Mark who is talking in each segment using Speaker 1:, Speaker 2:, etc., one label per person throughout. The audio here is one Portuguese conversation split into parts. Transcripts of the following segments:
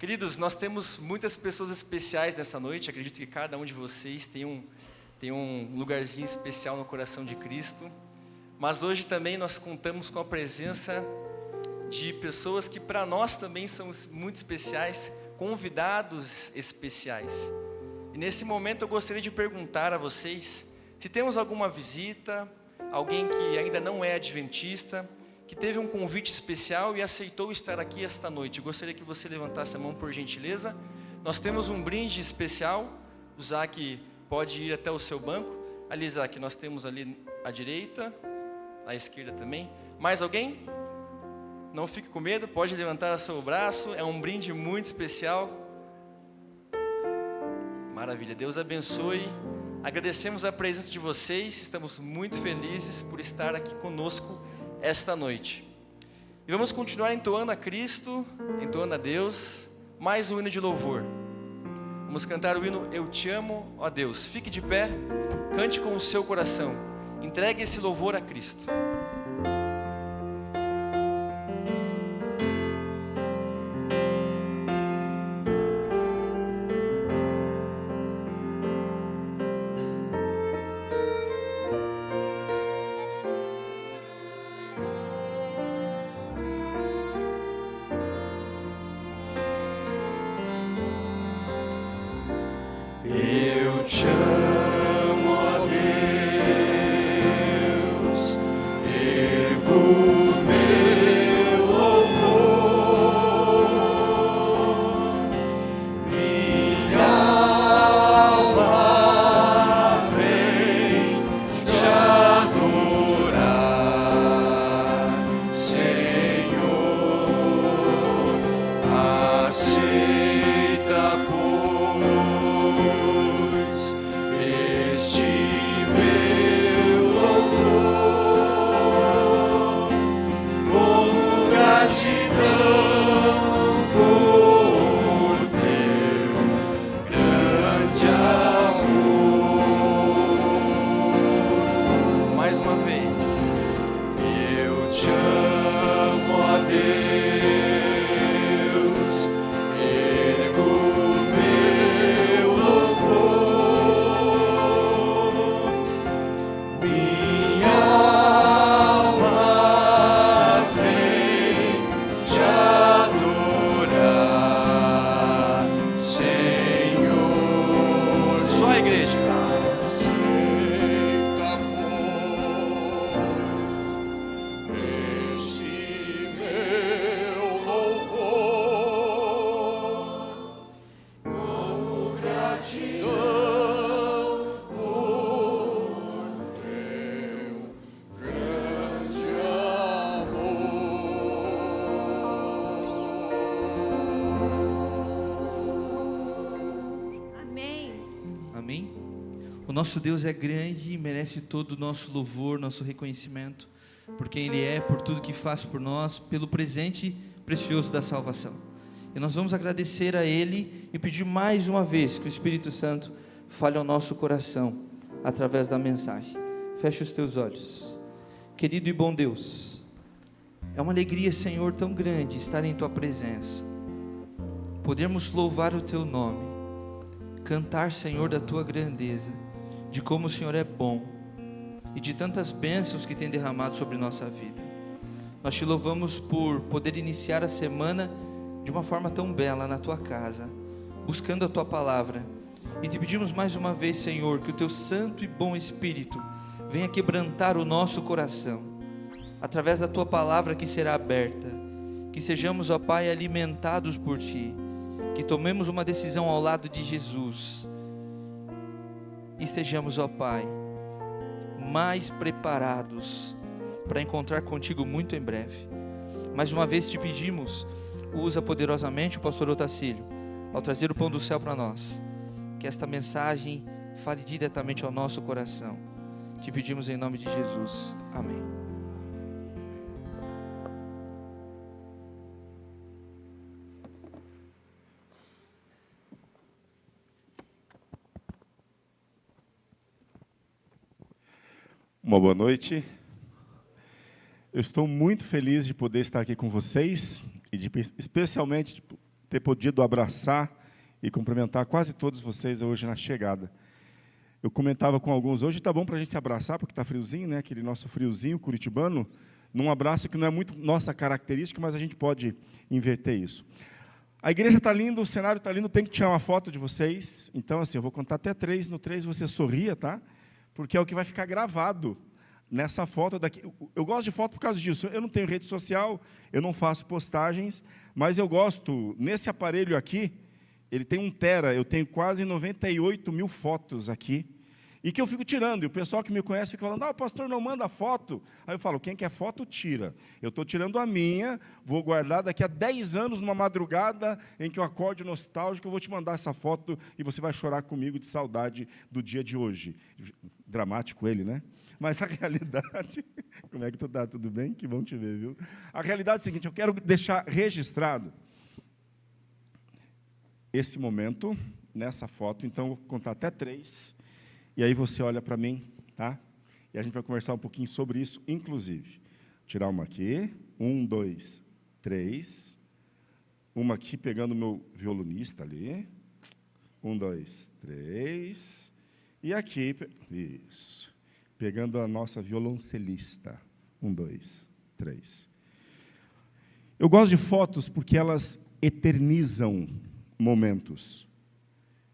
Speaker 1: Queridos, nós temos muitas pessoas especiais nessa noite. Acredito que cada um de vocês tem um lugarzinho especial no coração de Cristo. Mas hoje também nós contamos com a presença de pessoas que para nós também são muito especiais, convidados especiais. E nesse momento eu gostaria de perguntar a vocês se temos alguma visita, alguém que ainda não é adventista, que teve um convite especial e aceitou estar aqui esta noite. Eu gostaria que você levantasse a mão por gentileza. Nós temos um brinde especial. O Isaac pode ir até o seu banco. Ali, Isaac, nós temos ali à direita, à esquerda também. Mais alguém? Não fique com medo, pode levantar o seu braço. É um brinde muito especial. Maravilha, Deus abençoe. Agradecemos a presença de vocês. Estamos muito felizes por estar aqui conosco esta noite. E vamos continuar entoando a Cristo, entoando a Deus, mais um hino de louvor. Vamos cantar o hino Eu Te Amo, ó Deus. Fique de pé, cante com o seu coração, entregue esse louvor a Cristo.
Speaker 2: Eu te amo, ó Deus, ergo meu louvor, minha alma vem te adorar, Senhor, aceita este meu louvor, como gratidão por teu grande amor.
Speaker 1: Mais uma vez.
Speaker 2: Eu te amo, ó Deus, ergo meu louvor, minha alma vem te adorar, Senhor.
Speaker 1: Só a igreja.
Speaker 2: Aceita, pois, este meu louvor, como gratidão por teu grande amor.
Speaker 3: Amém.
Speaker 4: Amém? O nosso Deus é grande e merece todo o nosso louvor, nosso reconhecimento, por quem Ele é, por tudo que faz por nós, pelo presente precioso da salvação. E nós vamos agradecer a Ele e pedir mais uma vez que o Espírito Santo fale ao nosso coração, através da mensagem. Feche os teus olhos. Querido e bom Deus, é uma alegria, Senhor, tão grande estar em Tua presença, podermos louvar o Teu nome, cantar, Senhor, da Tua grandeza, de como o Senhor é bom e de tantas bênçãos que tem derramado sobre nossa vida. Nós Te louvamos por poder iniciar a semana de uma forma tão bela na Tua casa, buscando a Tua palavra, e Te pedimos mais uma vez, Senhor, que o Teu santo e bom Espírito venha quebrantar o nosso coração, através da Tua palavra que será aberta, que sejamos, ó Pai, alimentados por Ti, que tomemos uma decisão ao lado de Jesus, e estejamos, ó Pai, mais preparados para encontrar contigo muito em breve. Mais uma vez Te pedimos, usa poderosamente o pastor Otacílio, ao trazer o pão do céu para nós, que esta mensagem fale diretamente ao nosso coração. Te pedimos em nome de Jesus, amém.
Speaker 5: Uma boa noite. Eu estou muito feliz de poder estar aqui com vocês e especialmente de ter podido abraçar e cumprimentar quase todos vocês hoje na chegada. Eu comentava com alguns, hoje está bom para a gente se abraçar, porque está friozinho, né? Aquele nosso friozinho curitibano, num abraço que não é muito nossa característica, mas a gente pode inverter isso. A igreja está linda, o cenário está lindo, tem que tirar uma foto de vocês. Então, assim, eu vou contar até 3, no 3 você sorria, tá? Porque é o que vai ficar gravado nessa foto daqui. Eu gosto de foto por causa disso. Eu não tenho rede social, eu não faço postagens, mas eu gosto, nesse aparelho aqui, ele tem 1 tera, eu tenho quase 98 mil fotos aqui, e que eu fico tirando, e o pessoal que me conhece fica falando, o pastor não manda foto. Aí eu falo, quem quer foto, tira. Eu estou tirando a minha, vou guardar daqui a 10 anos, numa madrugada, em que eu acorde nostálgico, eu vou te mandar essa foto, e você vai chorar comigo de saudade do dia de hoje. Dramático ele, né? Mas a realidade, como é que tu está? Tudo bem? Que bom te ver, viu? A realidade é a seguinte, eu quero deixar registrado esse momento, nessa foto, então eu vou contar até 3, e aí você olha para mim, tá? E a gente vai conversar um pouquinho sobre isso, inclusive. Vou tirar uma aqui, 1, 2, 3, uma aqui pegando o meu violonista ali, 1, 2, 3, e aqui, isso, pegando a nossa violoncelista, 1, 2, 3. Eu gosto de fotos porque elas eternizam momentos.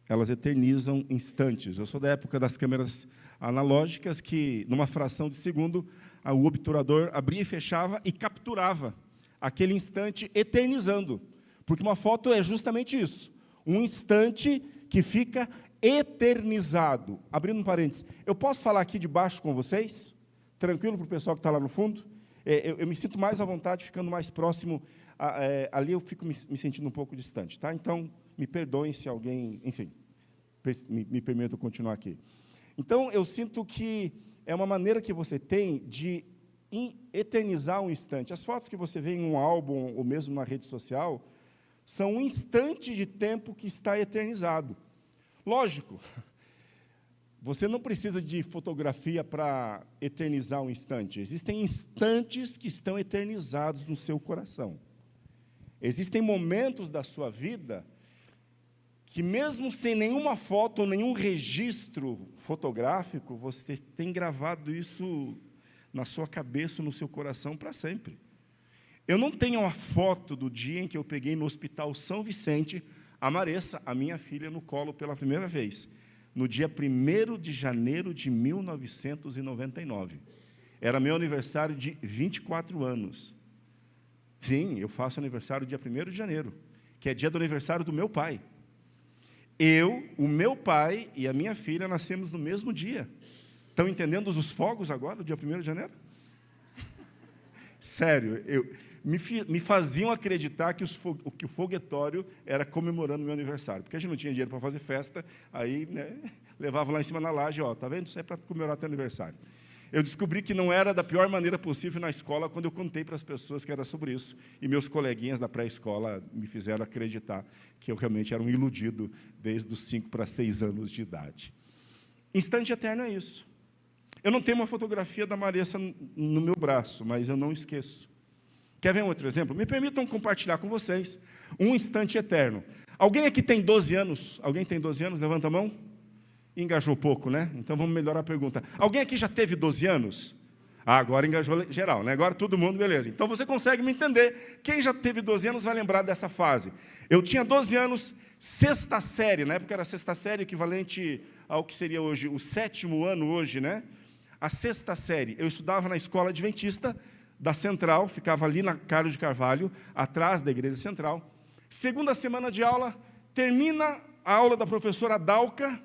Speaker 5: Elas eternizam instantes. Eu sou da época das câmeras analógicas que, numa fração de segundo, o obturador abria e fechava e capturava aquele instante eternizando. Porque uma foto é justamente isso. Um instante que fica eternizado. Abrindo um parênteses. Eu posso falar aqui de baixo com vocês? Tranquilo para o pessoal que está lá no fundo? Eu me sinto mais à vontade, ficando mais próximo. Ali eu fico me sentindo um pouco distante, tá? Então, me perdoem se alguém, enfim, me permita continuar aqui. Então, eu sinto que é uma maneira que você tem de eternizar um instante. As fotos que você vê em um álbum, ou mesmo na rede social, são um instante de tempo que está eternizado. Lógico, você não precisa de fotografia para eternizar um instante. Existem instantes que estão eternizados no seu coração. Existem momentos da sua vida que, mesmo sem nenhuma foto ou nenhum registro fotográfico, você tem gravado isso na sua cabeça, no seu coração, para sempre. Eu não tenho a foto do dia em que eu peguei no Hospital São Vicente a Maressa, a minha filha, no colo pela primeira vez, no dia 1º de janeiro de 1999. Era meu aniversário de 24 anos. Sim, eu faço aniversário dia 1º de janeiro, que é dia do aniversário do meu pai. O meu pai e a minha filha nascemos no mesmo dia. Estão entendendo os fogos agora, dia 1º de janeiro? Sério, me faziam acreditar que o foguetório era comemorando meu aniversário, porque a gente não tinha dinheiro para fazer festa, aí, né, levava lá em cima na laje, tá vendo? Isso é para comemorar teu aniversário. Eu descobri que não era da pior maneira possível na escola quando eu contei para as pessoas que era sobre isso. E meus coleguinhas da pré-escola me fizeram acreditar que eu realmente era um iludido desde os 5 para 6 anos de idade. Instante eterno é isso. Eu não tenho uma fotografia da Maressa no meu braço, mas eu não esqueço. Quer ver um outro exemplo? Me permitam compartilhar com vocês um instante eterno. Alguém aqui tem 12 anos? Alguém tem 12 anos? Levanta a mão. Engajou pouco, né? Então vamos melhorar a pergunta. Alguém aqui já teve 12 anos? Agora engajou geral, né? Agora todo mundo, beleza. Então você consegue me entender. Quem já teve 12 anos vai lembrar dessa fase. Eu tinha 12 anos, 6ª série, na época era a 6ª série, equivalente ao que seria hoje o 7º ano hoje, né? A 6ª série. Eu estudava na escola adventista da Central, ficava ali na Carlos de Carvalho, atrás da Igreja Central. 2ª semana de aula, termina a aula da professora Dalca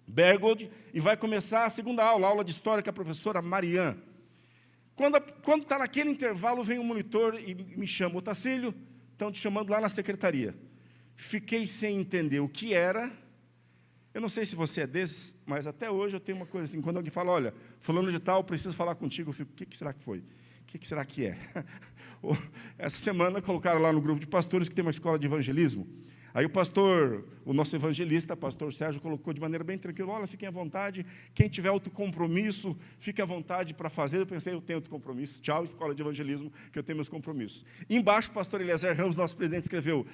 Speaker 5: Bergold, e vai começar a 2ª aula, a aula de história com a professora Marian. Quando está naquele intervalo, vem um monitor e me chama, Otacílio, estão te chamando lá na secretaria. Fiquei sem entender o que era. Eu não sei se você é desses, mas até hoje eu tenho uma coisa assim, quando alguém fala, olha, fulano de tal, preciso falar contigo, eu fico, o que será que foi? O que será que é? Essa semana colocaram lá no grupo de pastores que tem uma escola de evangelismo. Aí o nosso evangelista, pastor Sérgio, colocou de maneira bem tranquila, olha, fiquem à vontade, quem tiver outro compromisso, fique à vontade para fazer. Eu pensei, eu tenho outro compromisso, tchau, escola de evangelismo, que eu tenho meus compromissos. E embaixo, o pastor Eliezer Ramos, nosso presidente, escreveu,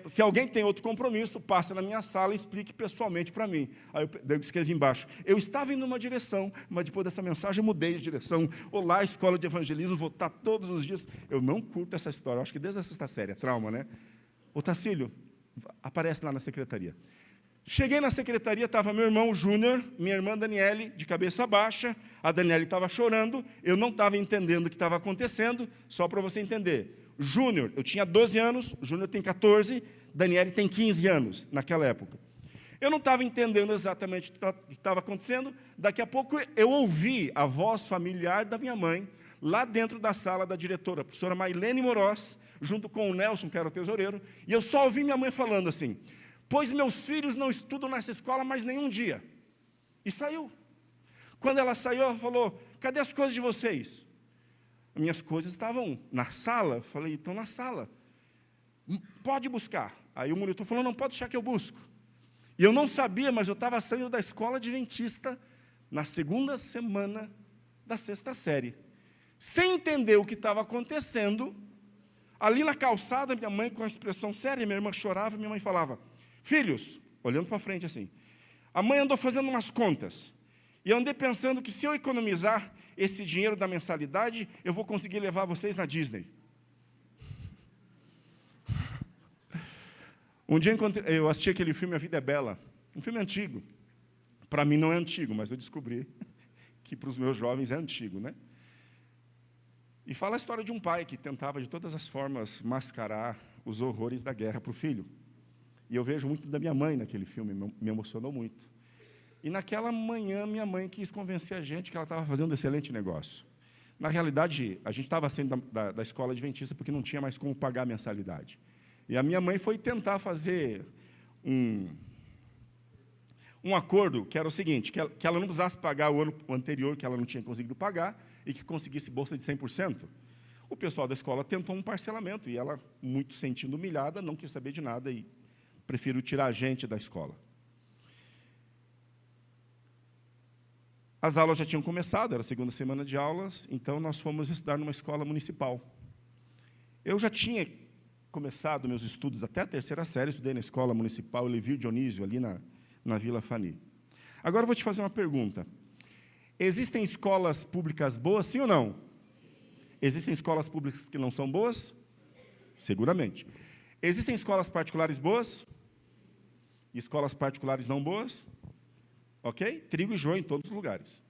Speaker 5: se alguém tem outro compromisso, passe na minha sala e explique pessoalmente para mim. Aí eu escrevi embaixo, eu estava indo numa direção, mas depois dessa mensagem eu mudei de direção. Olá, escola de evangelismo, vou estar todos os dias. Eu não curto essa história, eu acho que desde a sexta série, é trauma, né? Ô Tacílio, aparece lá na secretaria. Cheguei na secretaria, estava meu irmão Júnior, minha irmã Daniele, de cabeça baixa, a Daniele estava chorando, eu não estava entendendo o que estava acontecendo, só para você entender. Júnior, eu tinha 12 anos, Júnior tem 14, Daniele tem 15 anos, naquela época. Eu não estava entendendo exatamente o que estava acontecendo, daqui a pouco eu ouvi a voz familiar da minha mãe, lá dentro da sala da diretora, a professora Mailene Moroz, junto com o Nelson, que era o tesoureiro, e eu só ouvi minha mãe falando assim, pois meus filhos não estudam nessa escola mais nenhum dia. E saiu. Quando ela saiu, ela falou, cadê as coisas de vocês? Minhas coisas estavam na sala. Falei, estão na sala. Pode buscar. Aí o monitor falou, não, pode deixar que eu busco. E eu não sabia, mas eu estava saindo da escola adventista na segunda semana da sexta série. Sem entender o que estava acontecendo, ali na calçada, minha mãe com a expressão séria, minha irmã chorava, minha mãe falava, filhos, olhando para frente assim, a mãe andou fazendo umas contas, e eu andei pensando que se eu economizar esse dinheiro da mensalidade, eu vou conseguir levar vocês na Disney. Um dia eu assisti aquele filme A Vida é Bela, um filme antigo. Para mim não é antigo, mas eu descobri que para os meus jovens é antigo, né? E fala a história de um pai que tentava de todas as formas mascarar os horrores da guerra para o filho. E eu vejo muito da minha mãe naquele filme, me emocionou muito. E naquela manhã, minha mãe quis convencer a gente que ela estava fazendo um excelente negócio. Na realidade, a gente estava saindo da escola adventista porque não tinha mais como pagar a mensalidade. E a minha mãe foi tentar fazer um acordo, que era o seguinte, que ela não precisasse pagar o ano anterior, que ela não tinha conseguido pagar, e que conseguisse bolsa de 100%. O pessoal da escola tentou um parcelamento, e ela, muito sentindo humilhada, não quis saber de nada, e prefiro tirar a gente da escola. As aulas já tinham começado, era a segunda semana de aulas, então nós fomos estudar numa escola municipal. Eu já tinha começado meus estudos até a terceira série, estudei na escola municipal Elevir Dionísio, ali na Vila Fani. Agora eu vou te fazer uma pergunta. Existem escolas públicas boas, sim ou não? Existem escolas públicas que não são boas? Seguramente. Existem escolas particulares boas? E escolas particulares não boas? Ok? Trigo e joio em todos os lugares.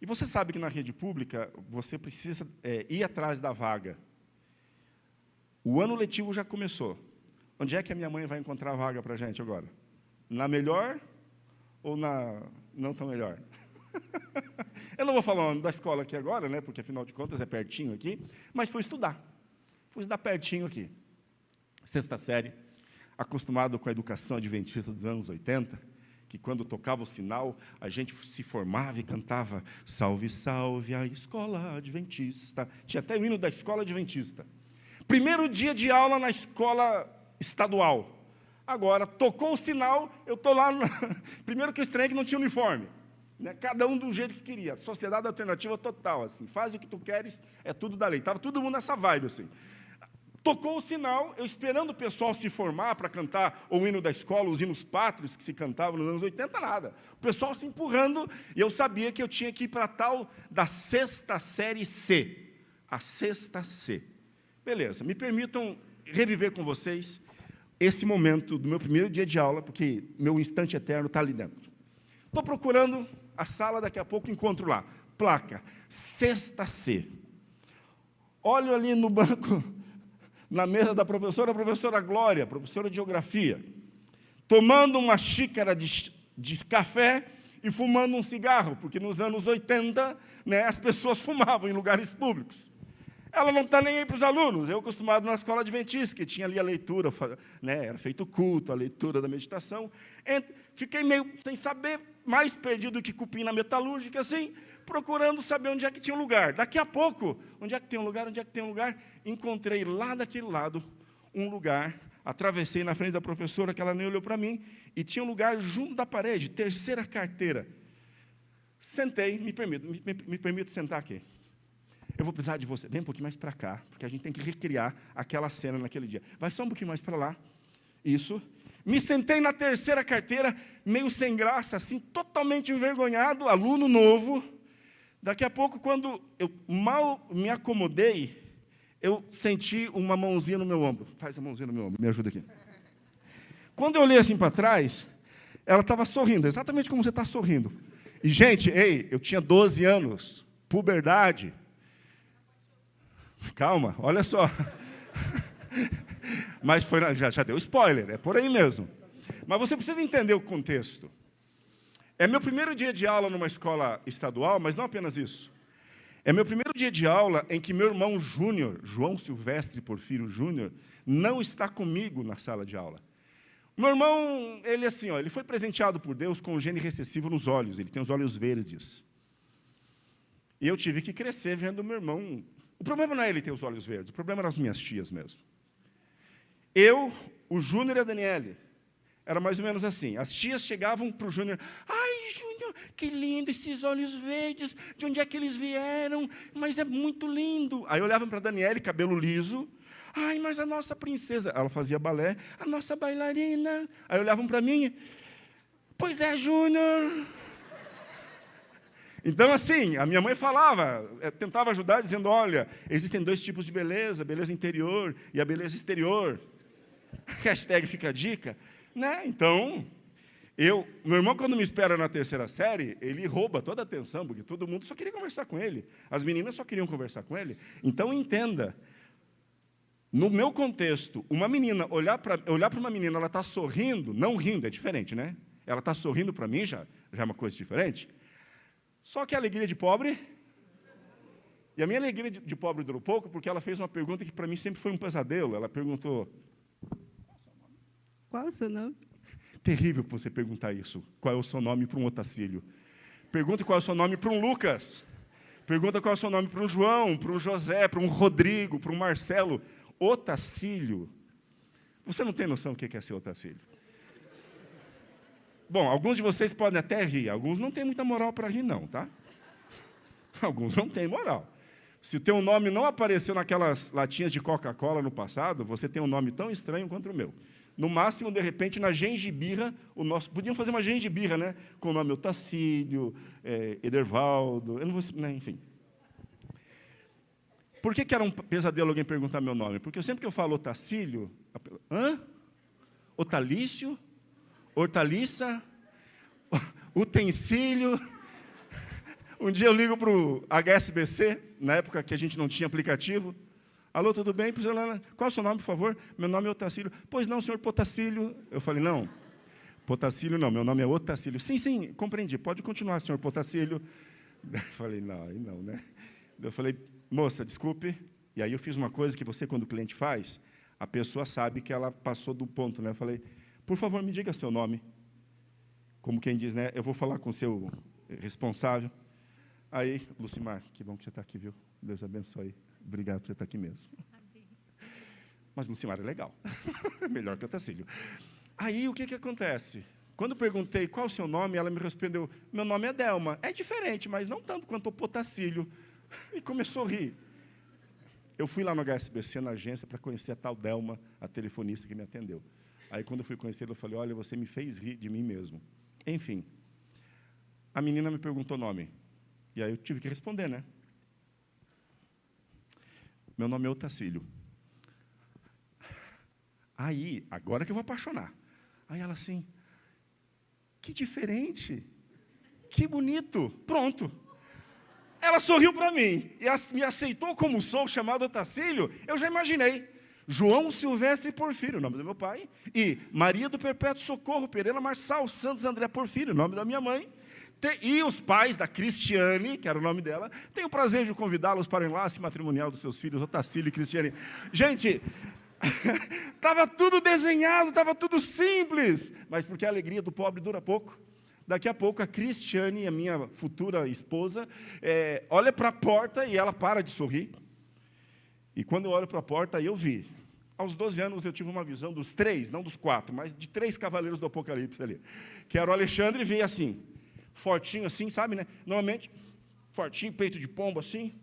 Speaker 5: E você sabe que na rede pública, você precisa ir atrás da vaga. O ano letivo já começou. Onde é que a minha mãe vai encontrar a vaga para a gente agora? Na melhor ou na não tão melhor? Eu não vou falar o nome da escola aqui agora, né, porque, afinal de contas, é pertinho aqui, mas fui estudar. Fui estudar pertinho aqui. Sexta série, acostumado com a educação adventista dos anos 80, que quando tocava o sinal, a gente se formava e cantava Salve, salve a escola adventista. Tinha até o hino da escola adventista. Primeiro dia de aula na escola estadual. Agora, tocou o sinal, eu estou lá. Primeiro que eu estranhei que não tinha uniforme. Né? Cada um do jeito que queria. Sociedade alternativa total. Assim. Faz o que tu queres, é tudo da lei. Estava todo mundo nessa vibe. Assim. Tocou o sinal, eu esperando o pessoal se formar para cantar o hino da escola, os hinos pátrios que se cantavam nos anos 80, nada. O pessoal se empurrando, e eu sabia que eu tinha que ir para a tal da sexta série C. A sexta C. Beleza, me permitam reviver com vocês esse momento do meu primeiro dia de aula, porque meu instante eterno está ali dentro. Estou procurando a sala, daqui a pouco encontro lá, placa, sexta C. Olho ali no banco, na mesa da professora, a professora Glória, professora de geografia, tomando uma xícara de café e fumando um cigarro, porque nos anos 80, né, as pessoas fumavam em lugares públicos. Ela não está nem aí para os alunos. Eu, acostumado na escola adventista, que tinha ali a leitura, né, era feito culto, a leitura da meditação. Fiquei meio sem saber, mais perdido que cupim na metalúrgica, assim, procurando saber onde é que tinha um lugar. Daqui a pouco, onde é que tem um lugar, onde é que tem um lugar? Encontrei lá daquele lado um lugar atravessei na frente da professora, que ela nem olhou para mim, e tinha um lugar junto da parede, terceira carteira. Sentei, me permito sentar aqui. Eu vou precisar de você. Vem um pouquinho mais para cá, porque a gente tem que recriar aquela cena naquele dia. Vai só um pouquinho mais para lá. Isso. Me sentei na terceira carteira, meio sem graça, assim, totalmente envergonhado, aluno novo. Daqui a pouco, quando eu mal me acomodei, eu senti uma mãozinha no meu ombro. Faz a mãozinha no meu ombro, me ajuda aqui. Quando eu olhei assim para trás, ela estava sorrindo, exatamente como você está sorrindo. E, gente, eu tinha 12 anos, puberdade. Calma, olha só. Mas já deu spoiler, é por aí mesmo. Mas você precisa entender o contexto. É meu primeiro dia de aula numa escola estadual, mas não apenas isso. É meu primeiro dia de aula em que meu irmão Júnior, João Silvestre Porfírio Júnior, não está comigo na sala de aula. Meu irmão, ele assim, ele foi presenteado por Deus com um gene recessivo nos olhos, ele tem os olhos verdes. E eu tive que crescer vendo meu irmão. O problema não é ele ter os olhos verdes, o problema eram as minhas tias mesmo. Eu, o Júnior e a Daniele, era mais ou menos assim. As tias chegavam para o Júnior, ai, Júnior, que lindo esses olhos verdes, de onde é que eles vieram? Mas é muito lindo. Aí olhavam para a Daniele, cabelo liso, ai, mas a nossa princesa, ela fazia balé, a nossa bailarina. Aí olhavam para mim, pois é, Júnior. Então, assim, a minha mãe falava, tentava ajudar, dizendo, olha, existem dois tipos de beleza, beleza interior e a beleza exterior. Hashtag fica a dica. Né? Então, meu irmão, quando me espera na terceira série, ele rouba toda a atenção, porque todo mundo só queria conversar com ele. As meninas só queriam conversar com ele. Então, entenda, no meu contexto, uma menina, olhar para uma menina, ela está sorrindo, não rindo, é diferente, né? Ela está sorrindo para mim, já é uma coisa diferente. Só que a alegria de pobre, e a minha alegria de pobre durou pouco, porque ela fez uma pergunta que para mim sempre foi um pesadelo. Ela perguntou,
Speaker 3: qual é o seu nome?
Speaker 5: Terrível você perguntar isso. Qual é o seu nome para um Otacílio? Pergunte qual é o seu nome para um Lucas. Pergunta qual é o seu nome para um João, para um José, para um Rodrigo, para um Marcelo. Otacílio. Você não tem noção do que é ser Otacílio. Bom, alguns de vocês podem até rir. Alguns não têm muita moral para rir, não, tá? Alguns não têm moral. Se o teu nome não apareceu naquelas latinhas de Coca-Cola no passado, você tem um nome tão estranho quanto o meu. No máximo, de repente, na gengibirra, podiam fazer uma gengibirra, né? Com o nome Otacílio, Edervaldo, eu não vou, né, enfim. Por que era um pesadelo alguém perguntar meu nome? Porque sempre que eu falo Otacílio, Otalício, hortaliça, utensílio. Um dia eu ligo para o HSBC, na época que a gente não tinha aplicativo. Alô, tudo bem? Qual é o seu nome, por favor? Meu nome é Otacílio. Pois não, senhor Potacílio. Eu falei, não, Potacílio não, meu nome é Otacílio. Sim, compreendi, pode continuar, senhor Potacílio. Eu falei, não, aí não, né? Eu falei, moça, desculpe. E aí eu fiz uma coisa que você, quando o cliente faz, a pessoa sabe que ela passou do ponto, né? Eu falei, por favor, me diga seu nome. Como quem diz, né? Eu vou falar com o seu responsável. Aí, Lucimar, que bom que você está aqui, viu? Deus abençoe. Obrigado por você estar aqui mesmo. Mas Lucimar é legal. Melhor que o Otacílio. Aí, o que acontece? Quando eu perguntei qual o seu nome, ela me respondeu, meu nome é Delma. É diferente, mas não tanto quanto o Potacílio. E começou a rir. Eu fui lá no HSBC, na agência, para conhecer a tal Delma, a telefonista que me atendeu. Aí, quando eu fui conhecer ela, eu falei, olha, você me fez rir de mim mesmo. Enfim, a menina me perguntou o nome. E aí eu tive que responder, né? Meu nome é Otacílio. Aí, agora que eu vou apaixonar. Aí ela assim, que diferente, que bonito, pronto. Ela sorriu para mim e me aceitou como sou, chamado Otacílio. Eu já imaginei. João Silvestre Porfírio, o nome do meu pai, e Maria do Perpétuo Socorro Pereira Marçal Santos André Porfírio, o nome da minha mãe. E os pais da Cristiane, que era o nome dela, tenho o prazer de convidá-los para o enlace matrimonial dos seus filhos, Otacílio e Cristiane. Gente, estava tudo desenhado, estava tudo simples, mas porque a alegria do pobre dura pouco. Daqui a pouco a Cristiane, a minha futura esposa, olha para a porta e ela para de sorrir. E quando eu olho para a porta, eu vi aos 12 anos eu tive uma visão dos 3, não dos 4, mas de 3 cavaleiros do Apocalipse ali. Que era o Alexandre, veio assim, fortinho assim, sabe, né? Normalmente, fortinho, peito de pombo assim,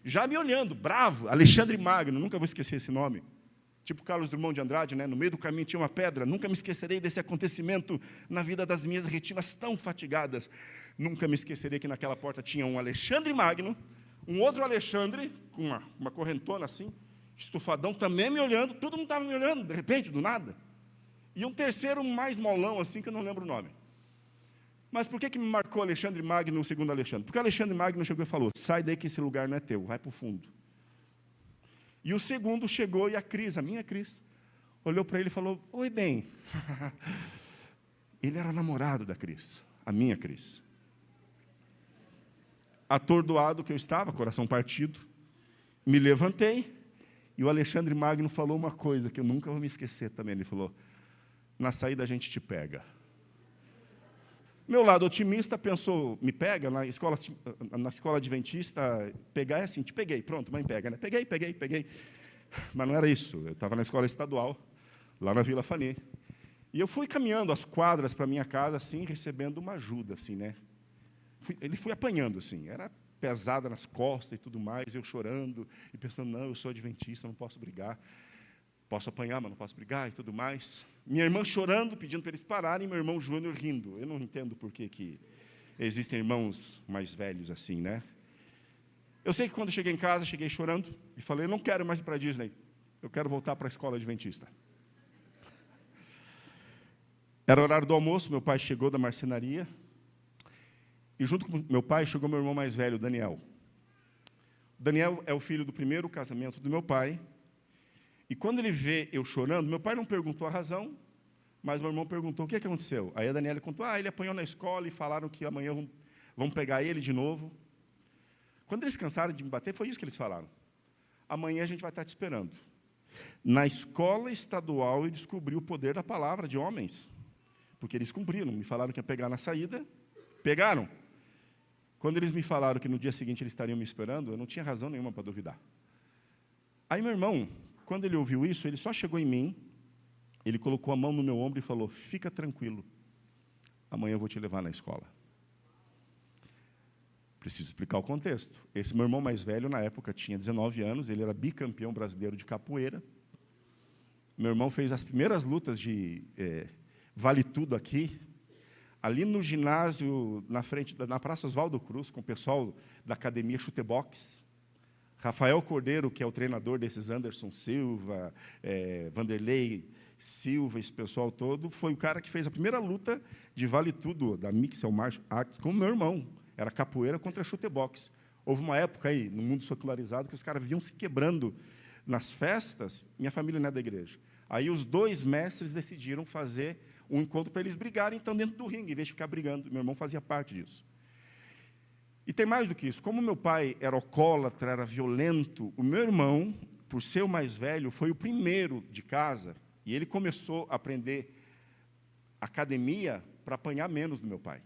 Speaker 5: já me olhando, bravo, Alexandre Magno, nunca vou esquecer esse nome. Tipo Carlos Drummond de Andrade, né? No meio do caminho tinha uma pedra, nunca me esquecerei desse acontecimento na vida das minhas retinas tão fatigadas. Nunca me esquecerei que naquela porta tinha um Alexandre Magno, um outro Alexandre, com uma correntona assim, estufadão, também me olhando, todo mundo estava me olhando, de repente, do nada. E um terceiro mais molão, assim, que eu não lembro o nome. Mas por que me marcou Alexandre Magno, o segundo Alexandre? Porque Alexandre Magno chegou e falou, sai daí que esse lugar não é teu, vai para o fundo. E o segundo chegou e a Cris, a minha Cris, olhou para ele e falou, oi, bem. Ele era namorado da Cris, a minha Cris. Atordoado que eu estava, coração partido, me levantei, e o Alexandre Magno falou uma coisa que eu nunca vou me esquecer também. Ele falou, na saída a gente te pega. Meu lado otimista pensou, me pega, na escola adventista, pegar é assim, te peguei, pronto, mãe pega, né? Peguei. Mas não era isso, eu estava na escola estadual, lá na Vila Fani. E eu fui caminhando as quadras para minha casa, assim, recebendo uma ajuda, assim, né? Ele foi apanhando, assim, era pesada nas costas e tudo mais, eu chorando, e pensando, não, eu sou adventista, não posso brigar. Posso apanhar, mas não posso brigar e tudo mais. Minha irmã chorando, pedindo para eles pararem, e meu irmão Júnior rindo. Eu não entendo por que existem irmãos mais velhos assim, né? Eu sei que quando cheguei em casa, cheguei chorando, e falei, eu não quero mais ir para a Disney, eu quero voltar para a escola adventista. Era o horário do almoço, meu pai chegou da marcenaria, e junto com meu pai chegou meu irmão mais velho, Daniel. Daniel é o filho do primeiro casamento do meu pai. E quando ele vê eu chorando, meu pai não perguntou a razão, mas meu irmão perguntou o que aconteceu. Aí a Daniela contou, ele apanhou na escola e falaram que amanhã vão pegar ele de novo. Quando eles cansaram de me bater, foi isso que eles falaram. Amanhã a gente vai estar te esperando. Na escola estadual eu descobri o poder da palavra de homens, porque eles cumpriram, me falaram que ia pegar na saída, pegaram. Quando eles me falaram que no dia seguinte eles estariam me esperando, eu não tinha razão nenhuma para duvidar. Aí meu irmão, quando ele ouviu isso, ele só chegou em mim, ele colocou a mão no meu ombro e falou, fica tranquilo, amanhã eu vou te levar na escola. Preciso explicar o contexto. Esse meu irmão mais velho, na época, tinha 19 anos, ele era bicampeão brasileiro de capoeira. Meu irmão fez as primeiras lutas de Vale Tudo aqui, ali no ginásio, na Praça Oswaldo Cruz, com o pessoal da academia Chutebox. Rafael Cordeiro, que é o treinador desses Anderson Silva, Vanderlei Silva, esse pessoal todo, foi o cara que fez a primeira luta de Vale Tudo, da Mixed Martial Arts, com o meu irmão. Era capoeira contra chutebox. Houve uma época aí, no mundo secularizado, que os caras vinham se quebrando nas festas. Minha família não é da igreja. Aí os 2 mestres decidiram fazer um encontro para eles brigarem, então, dentro do ringue, em vez de ficar brigando. Meu irmão fazia parte disso. E tem mais do que isso. Como meu pai era alcoólatra, era violento, o meu irmão, por ser o mais velho, foi o primeiro de casa, e ele começou a aprender academia para apanhar menos do meu pai.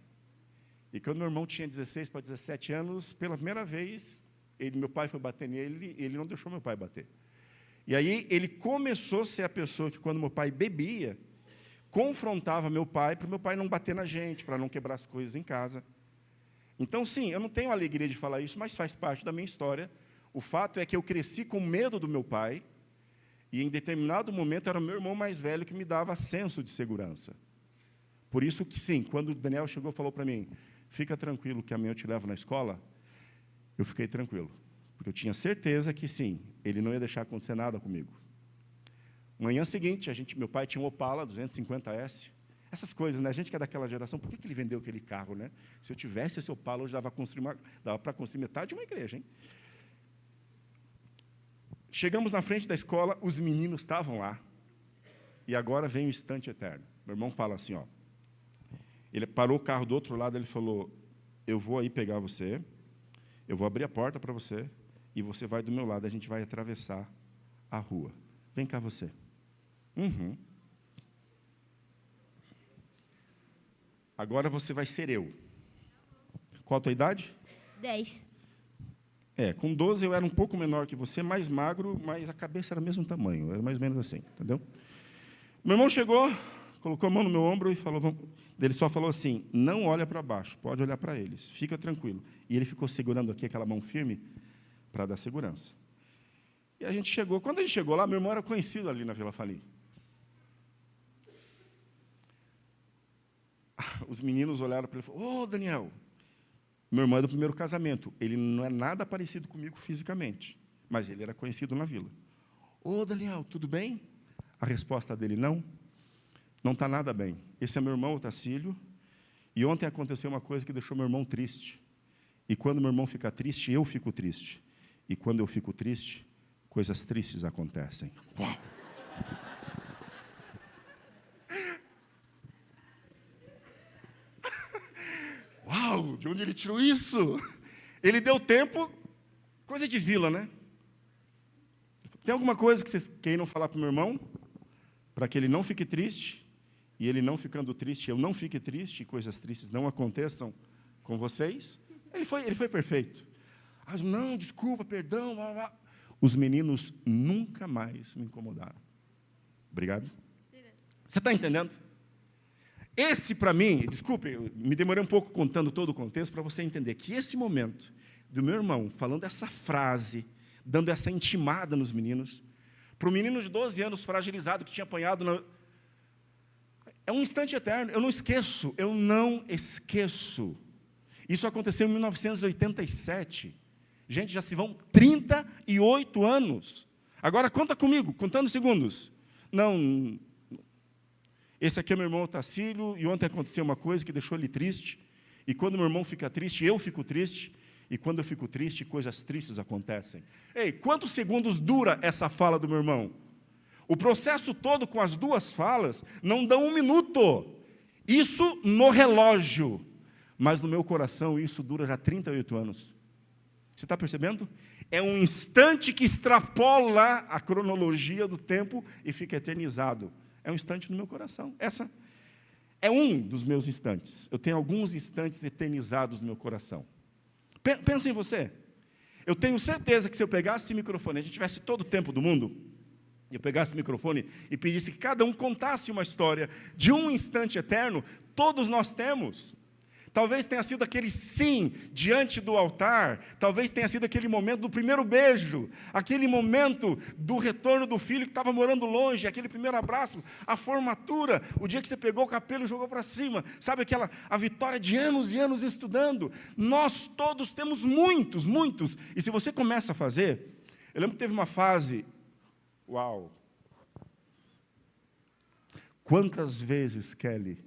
Speaker 5: E quando meu irmão tinha 16 para 17 anos, pela primeira vez, meu pai foi bater nele, e ele não deixou meu pai bater. E aí ele começou a ser a pessoa que, quando meu pai bebia, confrontava meu pai, para o meu pai não bater na gente, para não quebrar as coisas em casa. Então, sim, eu não tenho alegria de falar isso, mas faz parte da minha história. O fato é que eu cresci com medo do meu pai, e em determinado momento era o meu irmão mais velho que me dava senso de segurança. Por isso que, sim, quando o Daniel chegou e falou para mim, fica tranquilo que amanhã eu te levo na escola, eu fiquei tranquilo, porque eu tinha certeza que, sim, ele não ia deixar acontecer nada comigo. Manhã seguinte, meu pai tinha um Opala 250S, essas coisas, né? A gente que é daquela geração, por que ele vendeu aquele carro, né? Se eu tivesse esse Opala, hoje dava para construir metade de uma igreja, hein? Chegamos na frente da escola, os meninos estavam lá, e agora vem o instante eterno. Meu irmão fala assim, ó, ele parou o carro do outro lado, ele falou, eu vou aí pegar você, eu vou abrir a porta para você, e você vai do meu lado, a gente vai atravessar a rua. Vem cá você. Uhum. Agora você vai ser eu. Qual a tua idade?
Speaker 3: 10.
Speaker 5: Com 12 eu era um pouco menor que você, mais magro, mas a cabeça era do mesmo tamanho, era mais ou menos assim, entendeu? Meu irmão chegou, colocou a mão no meu ombro e falou, ele só falou assim, não olha para baixo, pode olhar para eles, fica tranquilo. E ele ficou segurando aqui aquela mão firme para dar segurança. E a gente chegou, quando a gente chegou lá, meu irmão era conhecido ali na Vila Fali. Os meninos olharam para ele e falaram, Daniel, meu irmão é do primeiro casamento, ele não é nada parecido comigo fisicamente, mas ele era conhecido na vila. Daniel, tudo bem? A resposta dele, não está nada bem. Esse é meu irmão, Otacílio, e ontem aconteceu uma coisa que deixou meu irmão triste. E quando meu irmão fica triste, eu fico triste. E quando eu fico triste, coisas tristes acontecem. Uau! Uau, de onde ele tirou isso? Ele deu tempo, coisa de vila, né? Tem alguma coisa que vocês queiram falar para o meu irmão? Para que ele não fique triste, e ele não ficando triste, eu não fique triste, e coisas tristes não aconteçam com vocês? Ele foi perfeito. Mas não, desculpa, perdão. Blá, blá. Os meninos nunca mais me incomodaram. Obrigado. Você está entendendo? Esse, para mim, desculpe, eu me demorei um pouco contando todo o contexto para você entender que esse momento do meu irmão falando essa frase, dando essa intimada nos meninos, para o menino de 12 anos fragilizado que tinha apanhado, é um instante eterno. Eu não esqueço. Isso aconteceu em 1987. Gente, já se vão 38 anos. Agora conta comigo, contando segundos. Não. Esse aqui é meu irmão Otacílio, e ontem aconteceu uma coisa que deixou ele triste, e quando meu irmão fica triste, eu fico triste, e quando eu fico triste, coisas tristes acontecem. Ei, quantos segundos dura essa fala do meu irmão? O processo todo com as duas falas não dá 1 minuto. Isso no relógio, mas no meu coração isso dura já 38 anos. Você está percebendo? É um instante que extrapola a cronologia do tempo e fica eternizado. É um instante no meu coração. Essa é um dos meus instantes. Eu tenho alguns instantes eternizados no meu coração. Pensa em você. Eu tenho certeza que se eu pegasse esse microfone, a gente tivesse todo o tempo do mundo, eu pegasse o microfone e pedisse que cada um contasse uma história de um instante eterno, todos nós temos. Talvez tenha sido aquele sim diante do altar, talvez tenha sido aquele momento do primeiro beijo, aquele momento do retorno do filho que estava morando longe, aquele primeiro abraço, a formatura, o dia que você pegou o capelo e jogou para cima, sabe a vitória de anos e anos estudando. Nós todos temos muitos, e se você começa a fazer, eu lembro que teve uma fase, uau, quantas vezes, Kelly,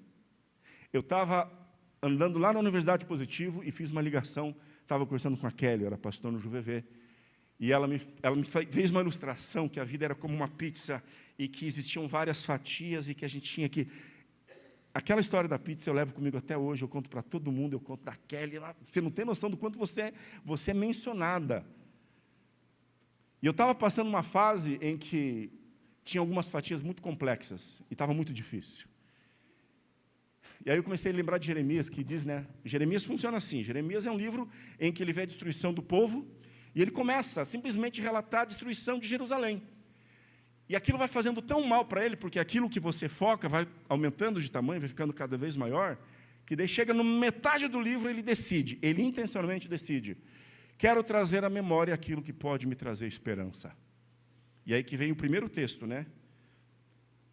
Speaker 5: eu estava andando lá na Universidade Positivo e fiz uma ligação, estava conversando com a Kelly, eu era pastor no JuVV, e ela me fez uma ilustração que a vida era como uma pizza e que existiam várias fatias e que a gente tinha que... Aquela história da pizza eu levo comigo até hoje, eu conto para todo mundo, eu conto da Kelly, você não tem noção do quanto você é mencionada. E eu estava passando uma fase em que tinha algumas fatias muito complexas e estava muito difícil. E aí eu comecei a lembrar de Jeremias, que diz, né? Jeremias funciona assim. Jeremias é um livro em que ele vê a destruição do povo, e ele começa a simplesmente relatar a destruição de Jerusalém. E aquilo vai fazendo tão mal para ele, porque aquilo que você foca vai aumentando de tamanho, vai ficando cada vez maior, que daí chega na metade do livro, ele intencionalmente decide, quero trazer à memória aquilo que pode me trazer esperança. E aí que vem o primeiro texto, né?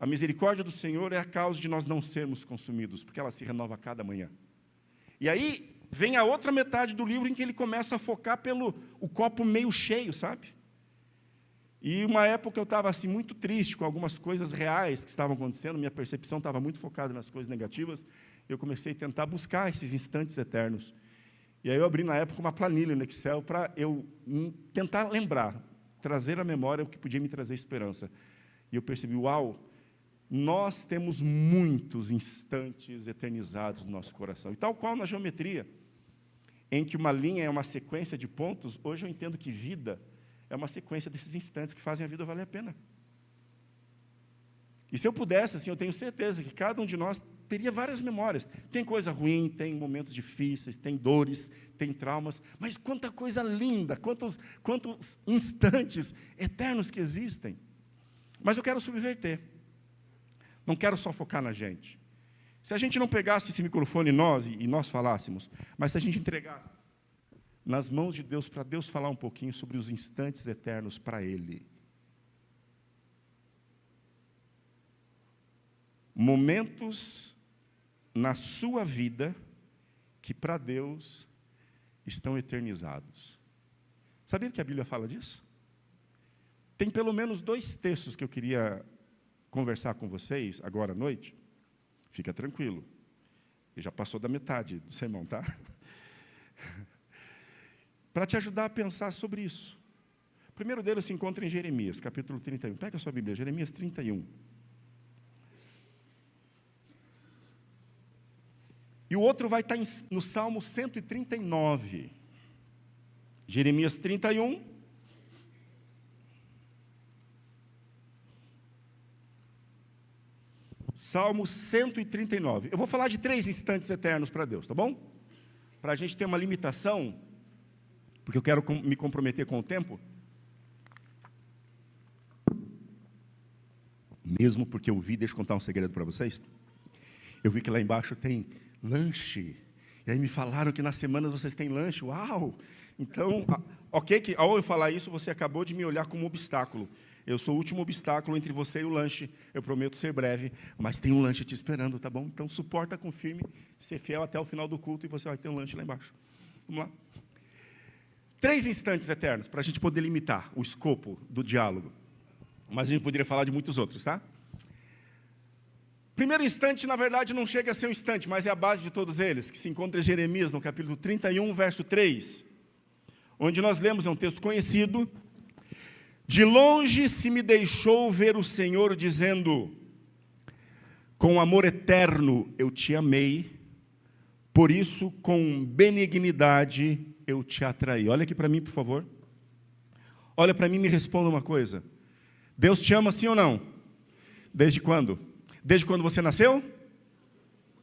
Speaker 5: A misericórdia do Senhor é a causa de nós não sermos consumidos, porque ela se renova a cada manhã. E aí vem a outra metade do livro em que ele começa a focar o copo meio cheio, sabe? E uma época eu estava assim, muito triste com algumas coisas reais que estavam acontecendo, minha percepção estava muito focada nas coisas negativas, eu comecei a tentar buscar esses instantes eternos. E aí eu abri na época uma planilha no Excel para eu tentar lembrar, trazer à memória o que podia me trazer esperança. E eu percebi, uau, nós temos muitos instantes eternizados no nosso coração. E tal qual na geometria, em que uma linha é uma sequência de pontos, hoje eu entendo que vida é uma sequência desses instantes que fazem a vida valer a pena. E se eu pudesse, assim, eu tenho certeza que cada um de nós teria várias memórias. Tem coisa ruim, tem momentos difíceis, tem dores, tem traumas, mas quanta coisa linda, quantos instantes eternos que existem. Mas eu quero subverter. Não quero só focar na gente. Se a gente não pegasse esse microfone e nós falássemos, mas se a gente entregasse nas mãos de Deus, para Deus falar um pouquinho sobre os instantes eternos para Ele. Momentos na sua vida que para Deus estão eternizados. Sabia que a Bíblia fala disso? Tem pelo menos 2 textos que eu queria conversar com vocês agora à noite. Fica tranquilo. E já passou da metade do sermão, tá? Para te ajudar a pensar sobre isso. O primeiro deles se encontra em Jeremias, capítulo 31. Pega a sua Bíblia, Jeremias 31. E o outro vai estar no Salmo 139. Jeremias 31. Salmo 139. Eu vou falar de 3 instantes eternos para Deus, tá bom? Para a gente ter uma limitação, porque eu quero me comprometer com o tempo. Mesmo porque eu vi, deixa eu contar um segredo para vocês. Eu vi que lá embaixo tem lanche. E aí me falaram que nas semanas vocês têm lanche. Uau! Então, ok, que ao eu falar isso, você acabou de me olhar como um obstáculo. Eu sou o último obstáculo entre você e o lanche. Eu prometo ser breve, mas tem um lanche te esperando, tá bom? Então, suporta, confirme, ser fiel até o final do culto e você vai ter um lanche lá embaixo. Vamos lá? 3 instantes eternos, para a gente poder limitar o escopo do diálogo. Mas a gente poderia falar de muitos outros, tá? Primeiro instante, na verdade, não chega a ser um instante, mas é a base de todos eles, que se encontra em Jeremias, no capítulo 31, verso 3, onde nós lemos, é um texto conhecido: de longe se me deixou ver o Senhor, dizendo, com amor eterno eu te amei, por isso com benignidade eu te atraí. Olha aqui para mim, por favor. Olha para mim e me responda uma coisa. Deus te ama sim ou não? Desde quando? Desde quando você nasceu?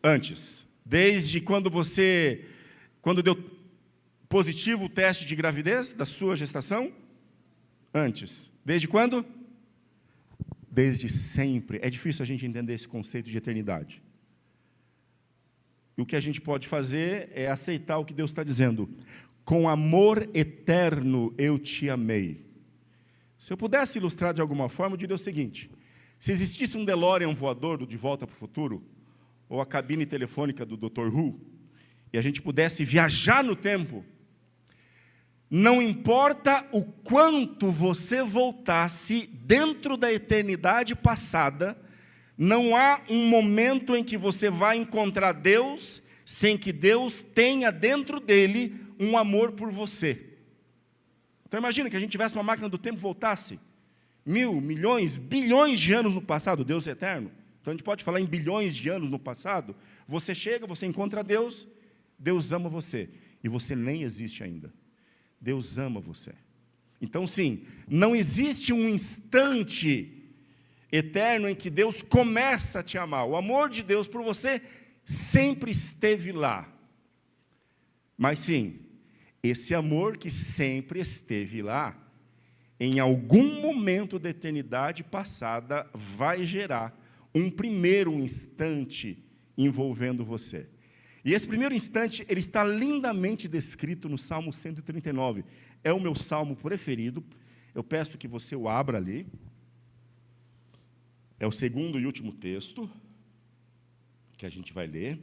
Speaker 5: Antes. Desde quando deu positivo o teste de gravidez da sua gestação? Antes. Desde quando? Desde sempre. É difícil a gente entender esse conceito de eternidade. E o que a gente pode fazer é aceitar o que Deus está dizendo. Com amor eterno eu te amei. Se eu pudesse ilustrar de alguma forma, eu diria o seguinte: se existisse um DeLorean voador do De Volta para o Futuro, ou a cabine telefônica do Dr. Who, e a gente pudesse viajar no tempo, não importa o quanto você voltasse dentro da eternidade passada, não há um momento em que você vai encontrar Deus sem que Deus tenha dentro dele um amor por você. Então imagina que a gente tivesse uma máquina do tempo e voltasse 1.000, milhões, bilhões de anos no passado. Deus é eterno. Então a gente pode falar em bilhões de anos no passado. Você chega, você encontra Deus, Deus ama você, e você nem existe ainda. Deus ama você. Então sim, não existe um instante eterno em que Deus começa a te amar. O amor de Deus por você sempre esteve lá. Mas sim, esse amor que sempre esteve lá, em algum momento da eternidade passada, vai gerar um primeiro instante envolvendo você. E esse primeiro instante, ele está lindamente descrito no Salmo 139. É o meu salmo preferido. Eu peço que você o abra ali. É o segundo e último texto que a gente vai ler.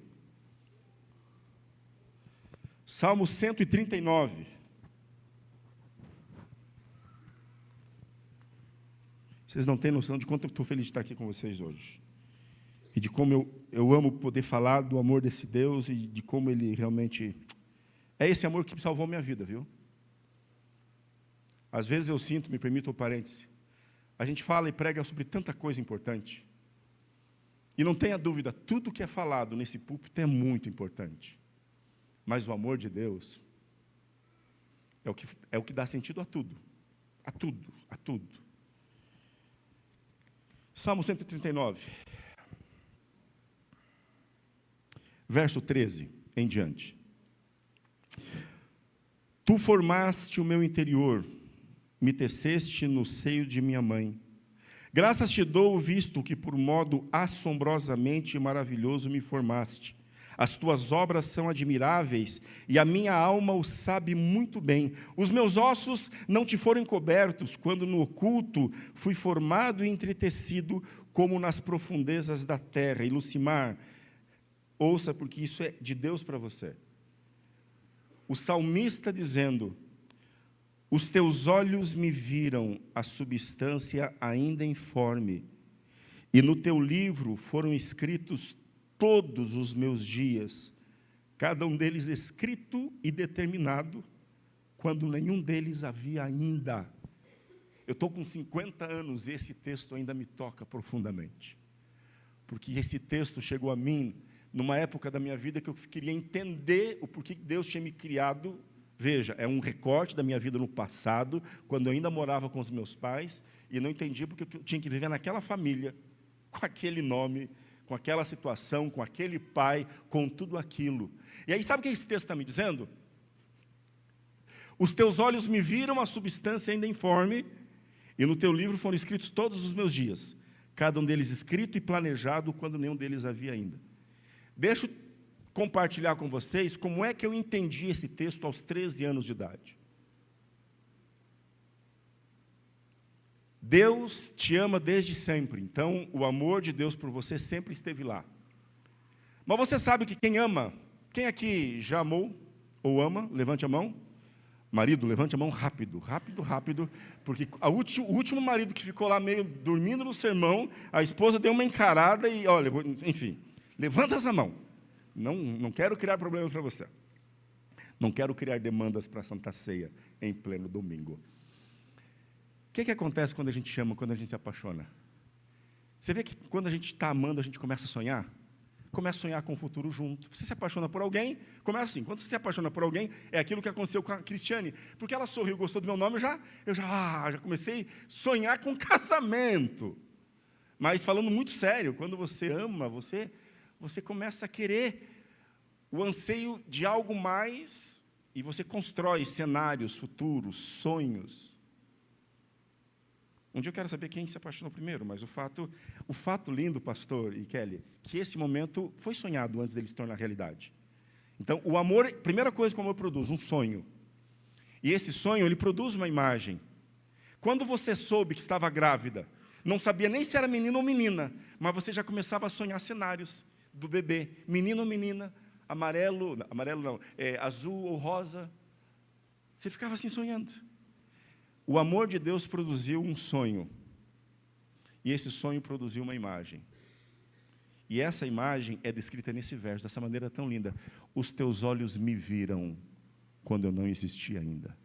Speaker 5: Salmo 139. Vocês não têm noção de quanto eu estou feliz de estar aqui com vocês hoje. E de como eu amo poder falar do amor desse Deus e de como Ele realmente... É esse amor que salvou minha vida, viu? Às vezes eu sinto, me permita um parêntese, a gente fala e prega sobre tanta coisa importante. E não tenha dúvida, tudo que é falado nesse púlpito é muito importante. Mas o amor de Deus é o que dá sentido a tudo. A tudo, a tudo. Salmo 139, verso 13 em diante. Tu formaste o meu interior, me teceste no seio de minha mãe. Graças te dou, visto que por modo assombrosamente maravilhoso me formaste. As tuas obras são admiráveis, e a minha alma o sabe muito bem. Os meus ossos não te foram encobertos, quando no oculto fui formado e entretecido, como nas profundezas da terra. E Lucimar, ouça, porque isso é de Deus para você. O salmista dizendo: os teus olhos me viram a substância ainda informe, e no teu livro foram escritos todos os meus dias, cada um deles escrito e determinado, quando nenhum deles havia ainda. Eu estou com 50 anos e esse texto ainda me toca profundamente, porque esse texto chegou a mim numa época da minha vida que eu queria entender o porquê Deus tinha me criado. Veja, é um recorte da minha vida no passado, quando eu ainda morava com os meus pais, e não entendia porque eu tinha que viver naquela família, com aquele nome, com aquela situação, com aquele pai, com tudo aquilo. E aí, sabe o que esse texto está me dizendo? Os teus olhos me viram a substância ainda informe, e no teu livro foram escritos todos os meus dias, cada um deles escrito e planejado, quando nenhum deles havia ainda. Deixa eu compartilhar com vocês como é que eu entendi esse texto aos 13 anos de idade. Deus te ama desde sempre, então o amor de Deus por você sempre esteve lá. Mas você sabe que quem ama, quem aqui já amou ou ama? Levante a mão. Marido, levante a mão rápido, rápido, rápido, porque o último marido que ficou lá meio dormindo no sermão, a esposa deu uma encarada e, olha, enfim, levanta essa mão. Não quero criar problemas para você. Não quero criar demandas para a Santa Ceia em pleno domingo. O que acontece quando a gente ama, quando a gente se apaixona? Você vê que quando a gente está amando, a gente começa a sonhar? Começa a sonhar com o futuro junto. Você se apaixona por alguém, começa assim. Quando você se apaixona por alguém, é aquilo que aconteceu com a Cristiane. Porque ela sorriu, gostou do meu nome, eu já comecei a sonhar com casamento. Mas falando muito sério, quando você ama, você começa a querer o anseio de algo mais, e você constrói cenários futuros, sonhos. Um dia eu quero saber quem se apaixonou primeiro, mas o fato lindo, pastor e Kelly, que esse momento foi sonhado antes dele se tornar realidade. Então, o amor, primeira coisa que o amor produz, um sonho. E esse sonho, ele produz uma imagem. Quando você soube que estava grávida, não sabia nem se era menino ou menina, mas você já começava a sonhar cenários do bebê, menino ou menina, amarelo não, azul ou rosa. Você ficava assim sonhando. O amor de Deus produziu um sonho, e esse sonho produziu uma imagem. E essa imagem é descrita nesse verso, dessa maneira tão linda. Os teus olhos me viram quando eu não existia ainda.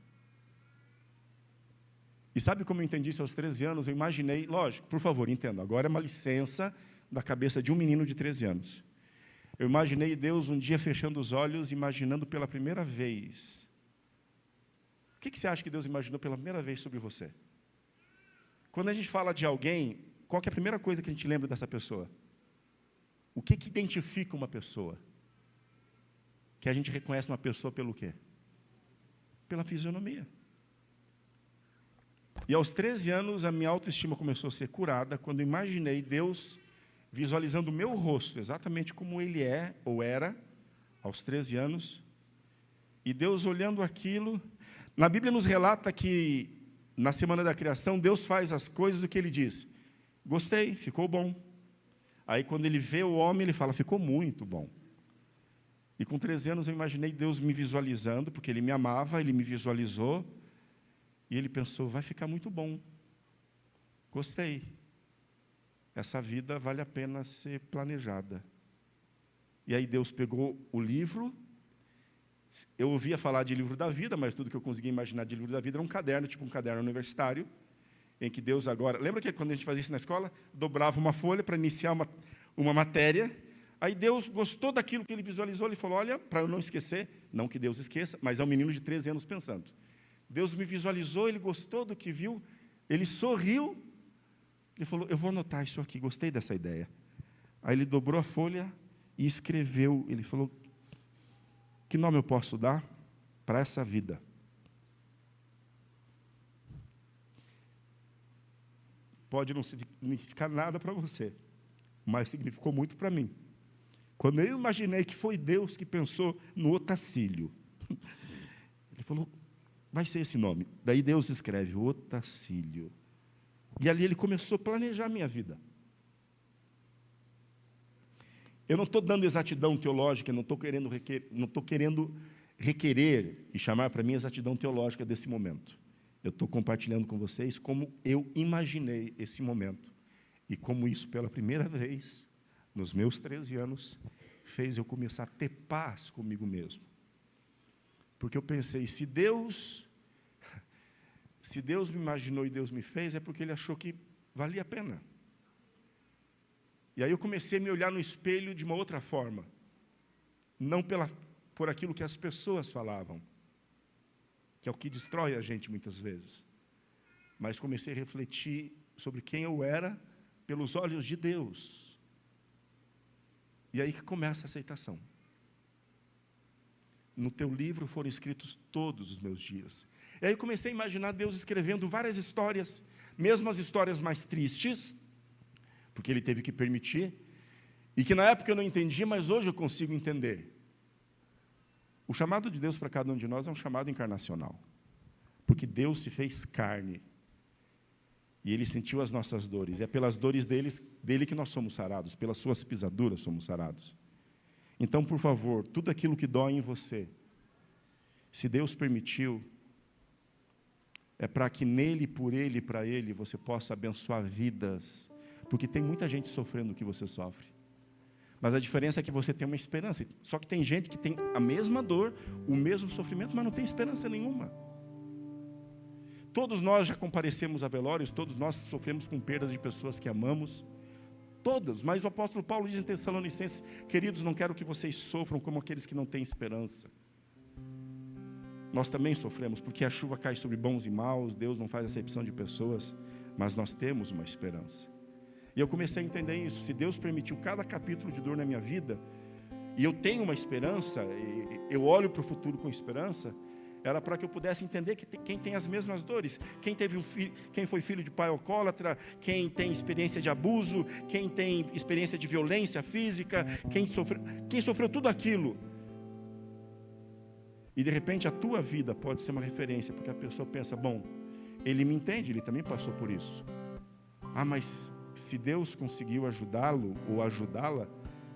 Speaker 5: E sabe como eu entendi isso aos 13 anos? Eu imaginei, lógico, por favor, entenda, agora é uma licença da cabeça de um menino de 13 anos. Eu imaginei Deus um dia fechando os olhos, imaginando pela primeira vez. O que você acha que Deus imaginou pela primeira vez sobre você? Quando a gente fala de alguém, qual que é a primeira coisa que a gente lembra dessa pessoa? O que identifica uma pessoa? Que a gente reconhece uma pessoa pelo quê? Pela fisionomia. E aos 13 anos, a minha autoestima começou a ser curada, quando eu imaginei Deus visualizando o meu rosto, exatamente como ele é, ou era, aos 13 anos, e Deus olhando aquilo. Na Bíblia nos relata que, na semana da criação, Deus faz as coisas o que ele diz. Gostei, ficou bom. Aí, quando ele vê o homem, ele fala, ficou muito bom. E com 13 anos, eu imaginei Deus me visualizando, porque ele me amava, ele me visualizou, e ele pensou, vai ficar muito bom. Gostei. Essa vida vale a pena ser planejada. E aí Deus pegou o livro. Eu ouvia falar de livro da vida, mas tudo que eu conseguia imaginar de livro da vida era um caderno, tipo um caderno universitário, em que Deus agora... Lembra que quando a gente fazia isso na escola? Dobrava uma folha para iniciar uma matéria. Aí Deus gostou daquilo que ele visualizou, ele falou, olha, para eu não esquecer, não que Deus esqueça, mas é um menino de 13 anos pensando. Deus me visualizou, ele gostou do que viu, ele sorriu, Ele falou, eu vou anotar isso aqui, gostei dessa ideia. Aí ele dobrou a folha e escreveu, ele falou, que nome eu posso dar para essa vida? Pode não significar nada para você, mas significou muito para mim. Quando eu imaginei que foi Deus que pensou no Otacílio, ele falou, vai ser esse nome. Daí Deus escreve, Otacílio. E ali ele começou a planejar a minha vida. Eu não estou dando exatidão teológica, não estou querendo requerer e chamar para mim exatidão teológica desse momento. Eu estou compartilhando com vocês como eu imaginei esse momento. E como isso, pela primeira vez, nos meus 13 anos, fez eu começar a ter paz comigo mesmo. Porque eu pensei, se Deus me imaginou e Deus me fez, é porque Ele achou que valia a pena. E aí eu comecei a me olhar no espelho de uma outra forma. Não por aquilo que as pessoas falavam, que é o que destrói a gente muitas vezes. Mas comecei a refletir sobre quem eu era pelos olhos de Deus. E aí que começa a aceitação. No teu livro foram escritos todos os meus dias. E aí eu comecei a imaginar Deus escrevendo várias histórias, mesmo as histórias mais tristes, porque Ele teve que permitir, e que na época eu não entendia, mas hoje eu consigo entender. O chamado de Deus para cada um de nós é um chamado encarnacional, porque Deus se fez carne, e Ele sentiu as nossas dores, e é pelas dores dele que nós somos sarados, pelas suas pisaduras somos sarados. Então, por favor, tudo aquilo que dói em você, se Deus permitiu, é para que nele, por Ele e para Ele, você possa abençoar vidas, porque tem muita gente sofrendo o que você sofre. Mas a diferença é que você tem uma esperança. Só que tem gente que tem a mesma dor, o mesmo sofrimento, mas não tem esperança nenhuma. Todos nós já comparecemos a velórios, todos nós sofremos com perdas de pessoas que amamos. Todas, mas o apóstolo Paulo diz em Tessalonicenses, queridos, não quero que vocês sofram como aqueles que não têm esperança. Nós também sofremos, porque a chuva cai sobre bons e maus, Deus não faz acepção de pessoas, mas nós temos uma esperança. E eu comecei a entender isso. Se Deus permitiu cada capítulo de dor na minha vida, e eu tenho uma esperança, eu olho para o futuro com esperança, era para que eu pudesse entender que quem tem as mesmas dores, quem foi filho de pai alcoólatra, quem tem experiência de abuso, quem tem experiência de violência física, quem sofreu tudo aquilo. E de repente a tua vida pode ser uma referência, porque a pessoa pensa, bom, ele me entende, ele também passou por isso. Ah, mas se Deus conseguiu ajudá-lo ou ajudá-la,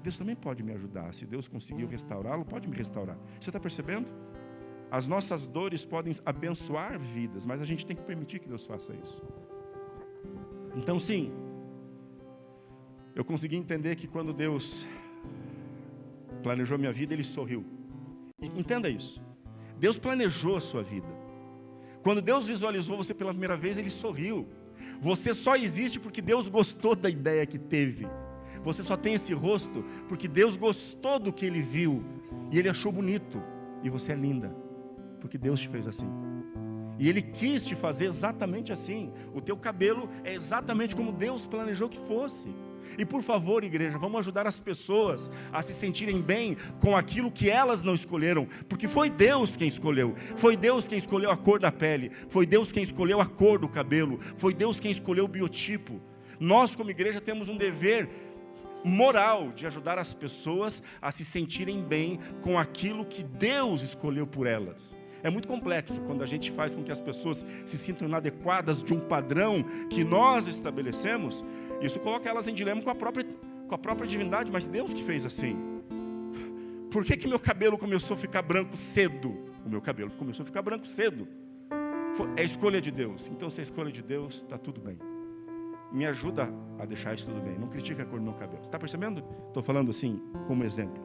Speaker 5: Deus também pode me ajudar. Se Deus conseguiu restaurá-lo, pode me restaurar. Você está percebendo? As nossas dores podem abençoar vidas, mas a gente tem que permitir que Deus faça isso. Então, sim, eu consegui entender que quando Deus planejou minha vida, Ele sorriu. Entenda isso. Deus planejou a sua vida. Quando Deus visualizou você pela primeira vez, Ele sorriu. Você só existe porque Deus gostou da ideia que teve. Você só tem esse rosto porque Deus gostou do que Ele viu. E Ele achou bonito. E você é linda. Porque Deus te fez assim. E Ele quis te fazer exatamente assim. O teu cabelo é exatamente como Deus planejou que fosse. E por favor, igreja, vamos ajudar as pessoas a se sentirem bem com aquilo que elas não escolheram, porque foi Deus quem escolheu. Foi Deus quem escolheu a cor da pele, foi Deus quem escolheu a cor do cabelo, foi Deus quem escolheu o biotipo. Nós como igreja temos um dever moral de ajudar as pessoas a se sentirem bem com aquilo que Deus escolheu por elas. É muito complexo quando a gente faz com que as pessoas se sintam inadequadas de um padrão que nós estabelecemos. Isso coloca elas em dilema com a própria divindade, mas Deus que fez assim. Por que meu cabelo começou a ficar branco cedo? O meu cabelo começou a ficar branco cedo. É escolha de Deus. Então, se é escolha de Deus, está tudo bem. Me ajuda a deixar isso tudo bem. Não critica a cor do meu cabelo. Está percebendo? Estou falando assim como exemplo.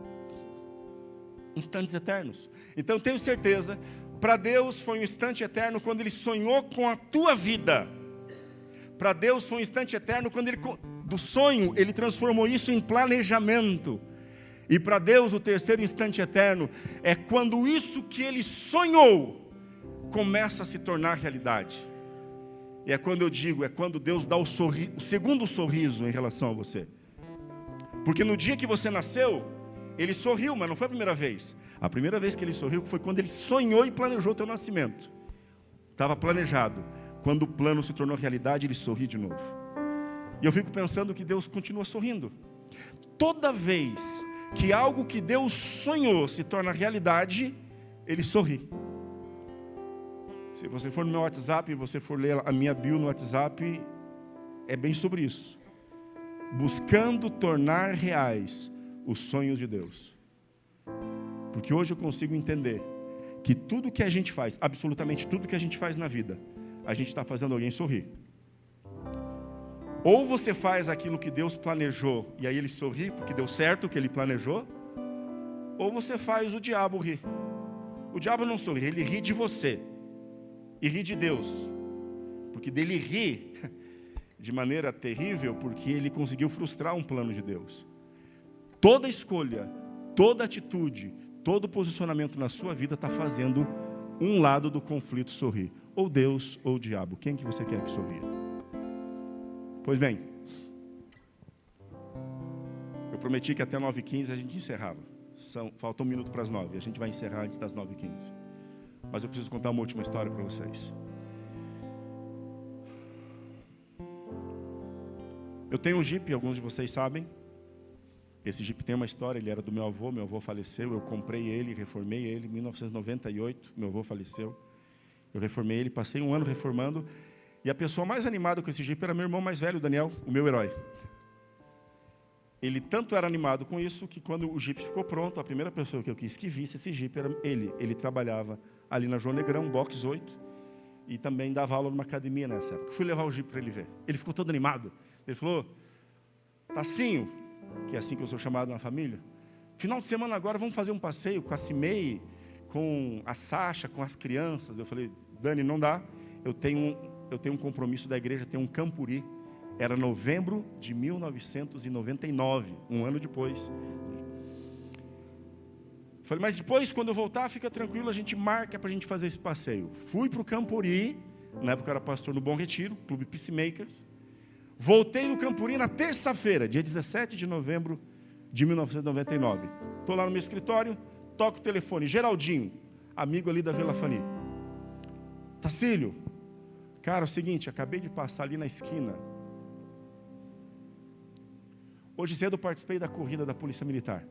Speaker 5: Instantes eternos. Então, eu tenho certeza, para Deus foi um instante eterno quando Ele sonhou com a tua vida. Para Deus foi um instante eterno quando do sonho, Ele transformou isso em planejamento. E para Deus o terceiro instante eterno é quando isso que Ele sonhou começa a se tornar realidade. E é quando eu digo, é quando Deus dá o segundo sorriso em relação a você. Porque no dia que você nasceu, Ele sorriu, mas não foi a primeira vez. A primeira vez que Ele sorriu foi quando Ele sonhou e planejou o teu nascimento. Estava planejado. Quando o plano se tornou realidade, Ele sorri de novo. E eu fico pensando que Deus continua sorrindo. Toda vez que algo que Deus sonhou se torna realidade, Ele sorri. Se você for no meu WhatsApp e você for ler a minha bio no WhatsApp, é bem sobre isso. Buscando tornar reais os sonhos de Deus. Porque hoje eu consigo entender que tudo que a gente faz, absolutamente tudo que a gente faz na vida, a gente está fazendo alguém sorrir. Ou você faz aquilo que Deus planejou e aí Ele sorri porque deu certo o que Ele planejou, ou você faz o diabo rir. O diabo não sorri, ele ri de você. E ri de Deus, porque dele ri de maneira terrível, porque ele conseguiu frustrar um plano de Deus. Toda escolha, toda atitude, todo posicionamento na sua vida está fazendo um lado do conflito sorrir. Ou Deus ou o diabo. Quem que você quer que sorria? Pois bem, eu prometi que até 9h15 a gente encerrava. Falta 1 minuto para as 9, a gente vai encerrar antes das 9h15. Mas eu preciso contar uma última história para vocês. Eu tenho um Jeep, alguns de vocês sabem. Esse Jeep tem uma história, ele era do meu avô faleceu, eu comprei ele, reformei ele em 1998, meu avô faleceu. Eu reformei ele, passei 1 ano reformando, e a pessoa mais animada com esse Jeep era meu irmão mais velho, Daniel, o meu herói. Ele tanto era animado com isso, que quando o Jeep ficou pronto, a primeira pessoa que eu quis que visse esse Jeep era ele. Ele trabalhava ali na João Negrão, box 8, e também dava aula numa academia nessa época. Fui levar o Jeep para ele ver. Ele ficou todo animado. Ele falou, Tassinho, que é assim que eu sou chamado na família, final de semana agora vamos fazer um passeio com a Cimei, com a Sasha, com as crianças. Eu falei, Dani, não dá, eu tenho um compromisso da igreja, tenho um campuri. Era novembro de 1999, 1 ano depois. Falei, mas depois, quando eu voltar, fica tranquilo, a gente marca para a gente fazer esse passeio. Fui para o Campuri, na época eu era pastor no Bom Retiro, Clube Peacemakers. Voltei no Campuri na terça-feira, dia 17 de novembro de 1999. Estou lá no meu escritório, toco o telefone, Geraldinho, amigo ali da Vila Fani. Tacílio, cara, é o seguinte, acabei de passar ali na esquina. Hoje cedo eu participei da corrida da Polícia Militar.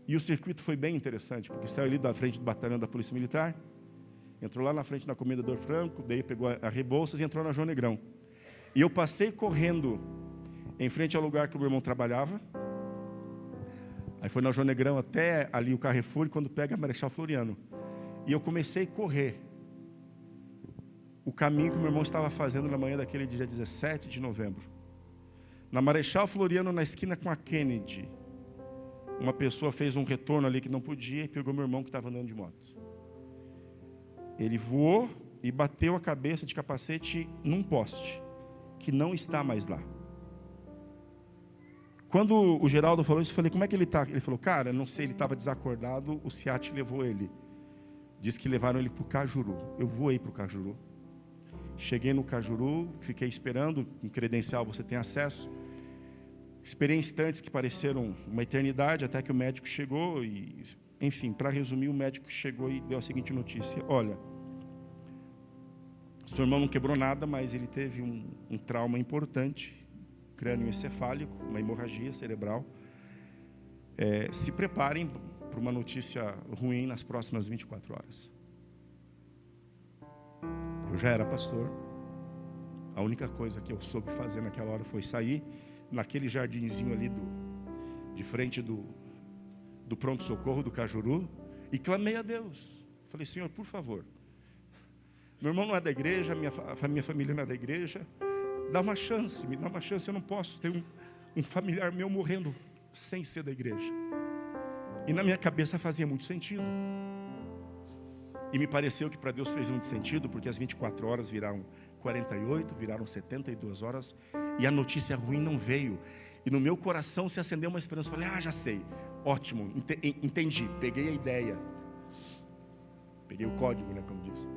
Speaker 5: E o circuito foi bem interessante, porque saiu ali da frente do batalhão da Polícia Militar, entrou lá na frente da Comendador Franco, daí pegou a Rebouças e entrou na João Negrão. E eu passei correndo em frente ao lugar que o meu irmão trabalhava. Aí foi na João Negrão até ali o Carrefour, quando pega a Marechal Floriano. E eu comecei a correr o caminho que o meu irmão estava fazendo na manhã daquele dia 17 de novembro. Na Marechal Floriano, na esquina com a Kennedy, uma pessoa fez um retorno ali que não podia e pegou meu irmão que estava andando de moto. Ele voou e bateu a cabeça de capacete num poste, que não está mais lá. Quando o Geraldo falou isso, eu falei, como é que ele está? Ele falou, cara, não sei, ele estava desacordado, o SEAT levou ele. Diz que levaram ele para o Cajuru. Eu voei para o Cajuru. Cheguei no Cajuru, fiquei esperando, em credencial você tem acesso. Esperei instantes que pareceram uma eternidade, até que o médico chegou e, enfim, para resumir, o médico chegou e deu a seguinte notícia. Olha, seu irmão não quebrou nada, mas ele teve um trauma importante, crânioencefálico, uma hemorragia cerebral. Se preparem para uma notícia ruim nas próximas 24 horas. Eu já era pastor. A única coisa que eu soube fazer naquela hora foi sair naquele jardinzinho ali de frente do pronto-socorro do Cajuru e clamei a Deus. Falei, Senhor, por favor, meu irmão não é da igreja, minha família não é da igreja, dá uma chance, me dá uma chance, eu não posso ter um familiar meu morrendo sem ser da igreja. E na minha cabeça fazia muito sentido. E me pareceu que para Deus fez muito sentido, porque as 24 horas viraram 48, viraram 72 horas, e a notícia ruim não veio. E no meu coração se acendeu uma esperança. Falei, já sei, ótimo, entendi, peguei a ideia. Peguei o código, como diz.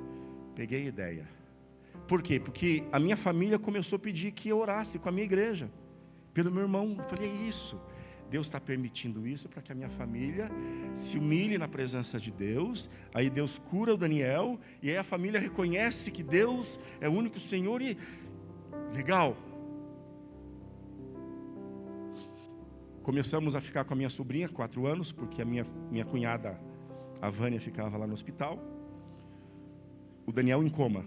Speaker 5: Peguei a ideia. Por quê? Porque a minha família começou a pedir que eu orasse com a minha igreja, pelo meu irmão. Eu falei, é isso. Deus está permitindo isso para que a minha família se humilhe na presença de Deus. Aí Deus cura o Daniel, e aí a família reconhece que Deus é o único Senhor. E legal. Começamos a ficar com a minha sobrinha, 4 anos, porque a minha cunhada, a Vânia, ficava lá no hospital. O Daniel em coma.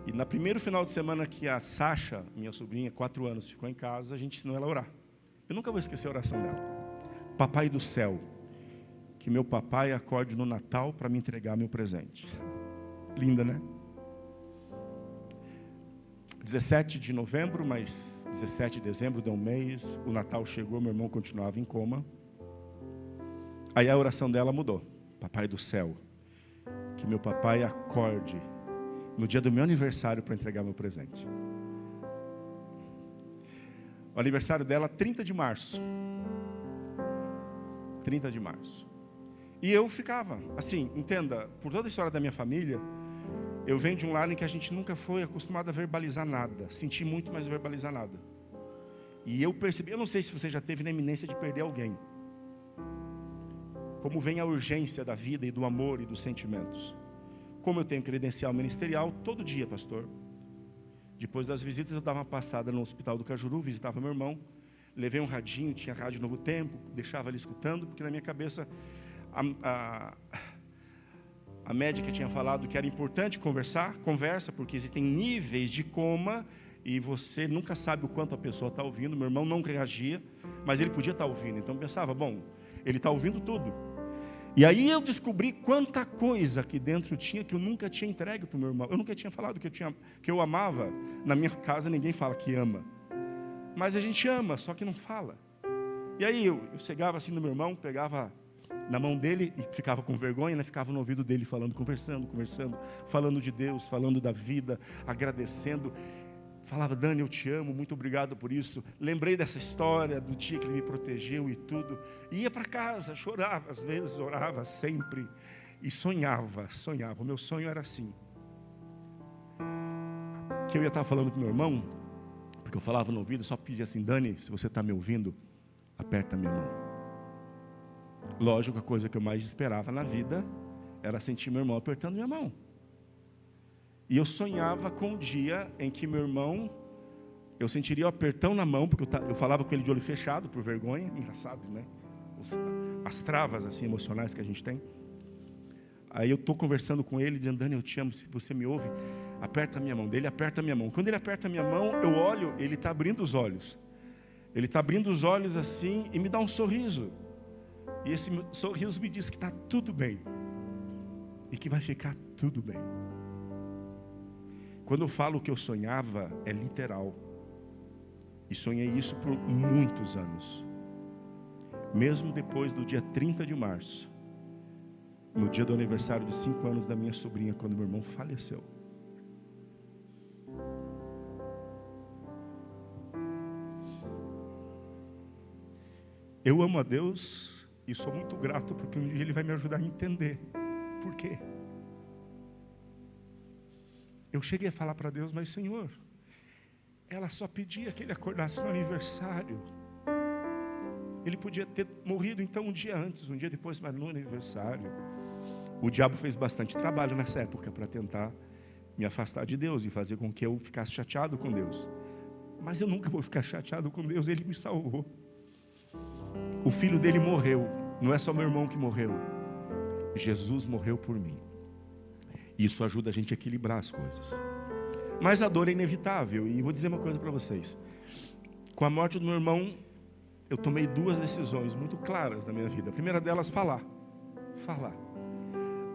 Speaker 5: E no primeiro final de semana que a Sasha, minha sobrinha, 4 anos, ficou em casa, a gente ensinou ela a orar. Eu nunca vou esquecer a oração dela. Papai do céu, que meu papai acorde no Natal para me entregar meu presente. Linda, né? 17 de novembro, mas 17 de dezembro deu um mês, o Natal chegou, meu irmão continuava em coma. Aí a oração dela mudou. Papai do céu, que meu papai acorde no dia do meu aniversário para entregar meu presente. O aniversário dela, 30 de março. 30 de março. E eu ficava, assim, entenda, por toda a história da minha família, eu venho de um lar em que a gente nunca foi acostumado a verbalizar nada. Senti muito, mas verbalizar nada. E eu percebi, eu não sei se você já teve na iminência de perder alguém. Como vem a urgência da vida e do amor e dos sentimentos. Como eu tenho credencial ministerial, todo dia, pastor. Depois das visitas, eu dava uma passada no Hospital do Cajuru, visitava meu irmão. Levei um radinho, tinha rádio Novo Tempo, deixava ele escutando, porque na minha cabeça a médica tinha falado que era importante conversa, porque existem níveis de coma e você nunca sabe o quanto a pessoa está ouvindo. Meu irmão não reagia, mas ele podia estar ouvindo. Então eu pensava, bom, ele está ouvindo tudo. E aí eu descobri quanta coisa aqui dentro tinha que eu nunca tinha entregue para o meu irmão. Eu nunca tinha falado que eu amava. Na minha casa ninguém fala que ama. Mas a gente ama, só que não fala. E aí eu chegava assim no meu irmão, pegava na mão dele e ficava com vergonha, né? Ficava no ouvido dele falando, conversando, falando de Deus, falando da vida, agradecendo. Falava, Dani, eu te amo, muito obrigado por isso. Lembrei dessa história, do dia que ele me protegeu e tudo. E ia para casa, chorava, às vezes orava sempre. E sonhava. O meu sonho era assim. Que eu ia estar falando com meu irmão, porque eu falava no ouvido, só pedia assim, Dani, se você está me ouvindo, aperta a minha mão. Lógico, a coisa que eu mais esperava na vida era sentir meu irmão apertando minha mão. E eu sonhava com o dia em que meu irmão, eu sentiria o apertão na mão, porque eu falava com ele de olho fechado, por vergonha. Engraçado, né? As travas assim, emocionais que a gente tem. Aí eu estou conversando com ele, dizendo, Dani, eu te amo, se você me ouve, aperta a minha mão. Ele aperta a minha mão. Quando ele aperta a minha mão, eu olho, ele está abrindo os olhos. Ele está abrindo os olhos assim e me dá um sorriso. E esse sorriso me diz que está tudo bem. E que vai ficar tudo bem. Quando eu falo que eu sonhava, é literal. E sonhei isso por muitos anos. Mesmo depois do dia 30 de março, no dia do aniversário de 5 anos da minha sobrinha, quando meu irmão faleceu. Eu amo a Deus e sou muito grato, porque um dia Ele vai me ajudar a entender. Por quê? Eu cheguei a falar para Deus, mas Senhor, ela só pedia que ele acordasse no aniversário. Ele podia ter morrido então um dia antes, um dia depois, mas no aniversário. O diabo fez bastante trabalho nessa época para tentar me afastar de Deus e fazer com que eu ficasse chateado com Deus. Mas eu nunca vou ficar chateado com Deus, Ele me salvou. O filho dele morreu, não é só meu irmão que morreu. Jesus morreu por mim. Isso ajuda a gente a equilibrar as coisas. Mas a dor é inevitável. E vou dizer uma coisa para vocês. Com a morte do meu irmão, eu tomei 2 decisões muito claras na minha vida. A primeira delas, falar.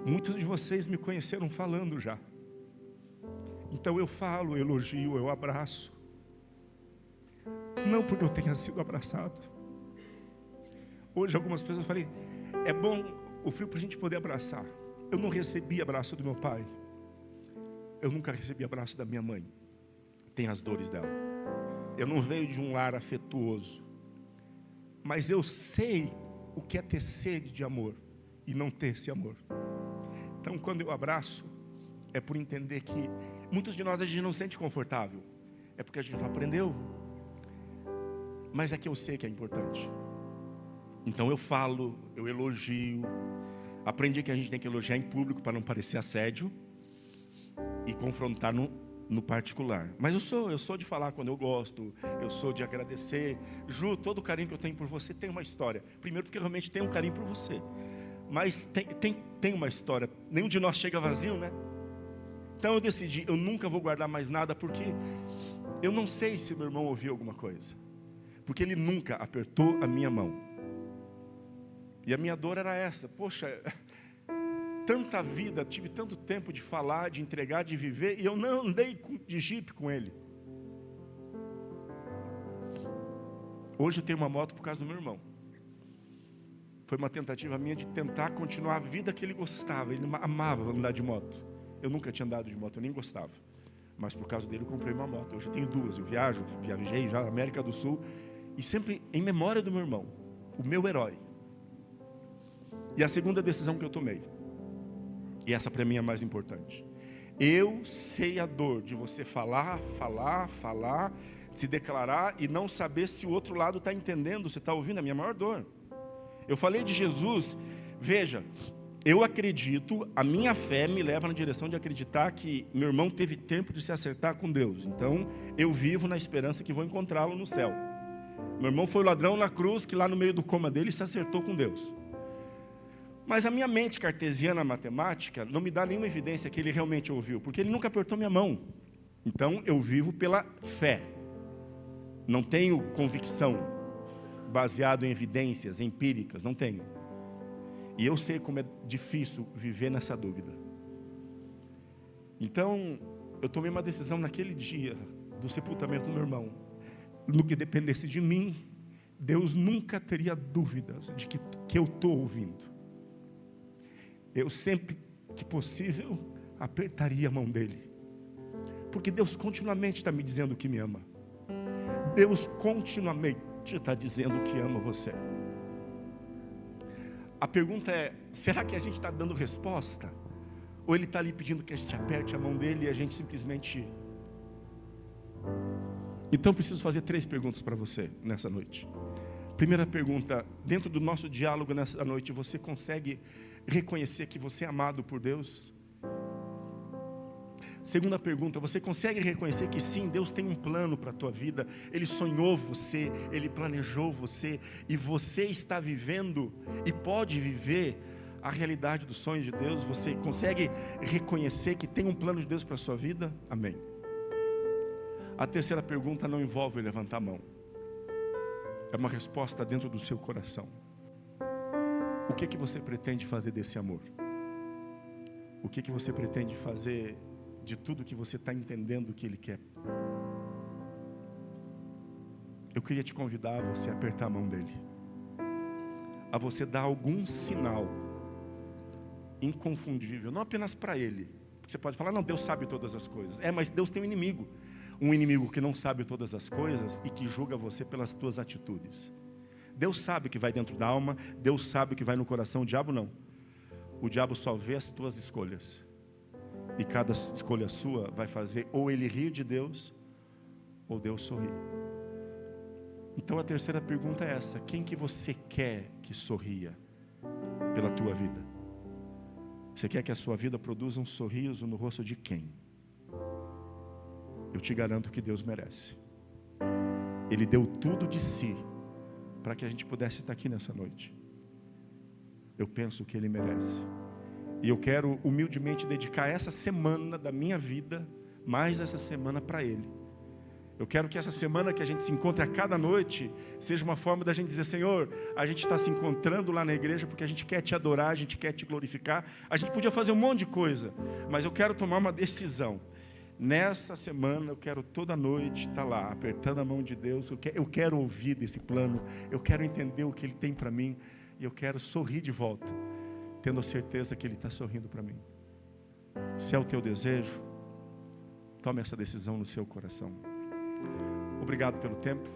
Speaker 5: Muitos de vocês me conheceram falando já. Então eu falo, eu elogio, eu abraço. Não porque eu tenha sido abraçado. Hoje algumas pessoas falam, é bom o frio para a gente poder abraçar. Eu não recebi abraço do meu pai. Eu nunca recebi abraço da minha mãe. Tem as dores dela. Eu não venho de um lar afetuoso. Mas eu sei o que é ter sede de amor e não ter esse amor. Então, quando eu abraço, é por entender que muitos de nós a gente não se sente confortável. É porque a gente não aprendeu. Mas é que eu sei que é importante. Então eu falo, eu elogio. Aprendi que a gente tem que elogiar em público para não parecer assédio e confrontar no particular. Mas eu sou de falar quando eu gosto, eu sou de agradecer. Ju, todo o carinho que eu tenho por você tem uma história. Primeiro porque eu realmente tenho um carinho por você. Mas tem uma história. Nenhum de nós chega vazio, né? Então eu decidi, eu nunca vou guardar mais nada, porque eu não sei se meu irmão ouviu alguma coisa. Porque ele nunca apertou a minha mão. E a minha dor era essa. Poxa, tanta vida, tive tanto tempo de falar, de entregar, de viver, e eu não andei de jipe com ele. Hoje eu tenho uma moto por causa do meu irmão. Foi uma tentativa minha de tentar continuar a vida que ele gostava. Ele amava andar de moto. Eu nunca tinha andado de moto, eu nem gostava. Mas por causa dele eu comprei uma moto. Hoje eu tenho duas, eu viajei já na América do Sul. E sempre em memória do meu irmão, o meu herói. E a segunda decisão que eu tomei, e essa para mim é a mais importante. Eu sei a dor de você falar, se declarar e não saber se o outro lado está entendendo, se está ouvindo, a minha maior dor. Eu falei de Jesus, veja, eu acredito, a minha fé me leva na direção de acreditar que meu irmão teve tempo de se acertar com Deus. Então, eu vivo na esperança que vou encontrá-lo no céu. Meu irmão foi o ladrão na cruz, que lá no meio do coma dele se acertou com Deus. Mas a minha mente cartesiana matemática não me dá nenhuma evidência que ele realmente ouviu, porque ele nunca apertou minha mão. Então, eu vivo pela fé. Não tenho convicção baseado em evidências empíricas, não tenho. E eu sei como é difícil viver nessa dúvida. Então, eu tomei uma decisão naquele dia do sepultamento do meu irmão. No que dependesse de mim, Deus nunca teria dúvidas de que eu estou ouvindo. Eu sempre que possível apertaria a mão dele. Porque Deus continuamente está me dizendo que me ama. Deus continuamente está dizendo que ama você. A pergunta é, será que a gente está dando resposta? Ou ele está ali pedindo que a gente aperte a mão dele e a gente simplesmente... Então preciso fazer 3 perguntas para você nessa noite. Primeira pergunta, dentro do nosso diálogo nessa noite, você consegue reconhecer que você é amado por Deus? Segunda pergunta, você consegue reconhecer que sim, Deus tem um plano para a tua vida, Ele sonhou você, Ele planejou você, e você está vivendo e pode viver a realidade do sonho de Deus? Você consegue reconhecer que tem um plano de Deus para a sua vida? Amém. A terceira pergunta não envolve levantar a mão. É uma resposta dentro do seu coração. O que você pretende fazer desse amor? O que você pretende fazer de tudo que você está entendendo que Ele quer? Eu queria te convidar a você apertar a mão dele, a você dar algum sinal inconfundível, não apenas para Ele. Você pode falar, não, Deus sabe todas as coisas. Mas Deus tem um inimigo que não sabe todas as coisas e que julga você pelas tuas atitudes. Deus sabe o que vai dentro da alma, Deus sabe o que vai no coração, o diabo não. O diabo só vê as tuas escolhas. E cada escolha sua vai fazer ou ele rir de Deus, ou Deus sorrir. Então a terceira pergunta é essa: quem que você quer que sorria pela tua vida? Você quer que a sua vida produza um sorriso no rosto de quem? Eu te garanto que Deus merece. Ele deu tudo de si para que a gente pudesse estar aqui nessa noite. Eu penso que Ele merece. E eu quero humildemente dedicar essa semana da minha vida, mais essa semana para Ele. Eu quero que essa semana que a gente se encontre a cada noite seja uma forma da gente dizer: Senhor, a gente está se encontrando lá na igreja porque a gente quer Te adorar, a gente quer Te glorificar. A gente podia fazer um monte de coisa, mas eu quero tomar uma decisão. Nessa semana eu quero toda noite estar lá, apertando a mão de Deus. Eu quero ouvir desse plano, eu quero entender o que Ele tem para mim, e eu quero sorrir de volta, tendo a certeza que Ele está sorrindo para mim. Se é o teu desejo, tome essa decisão no seu coração. Obrigado pelo tempo,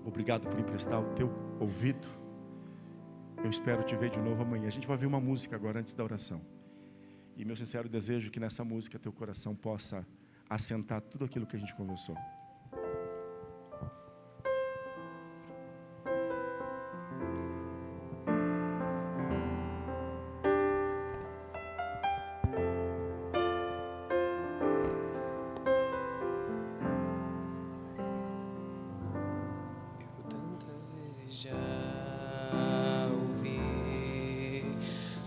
Speaker 5: obrigado por emprestar o teu ouvido. Eu espero te ver de novo amanhã. A gente vai ouvir uma música agora antes da oração. E meu sincero desejo é que nessa música teu coração possa assentar tudo aquilo que a gente conversou.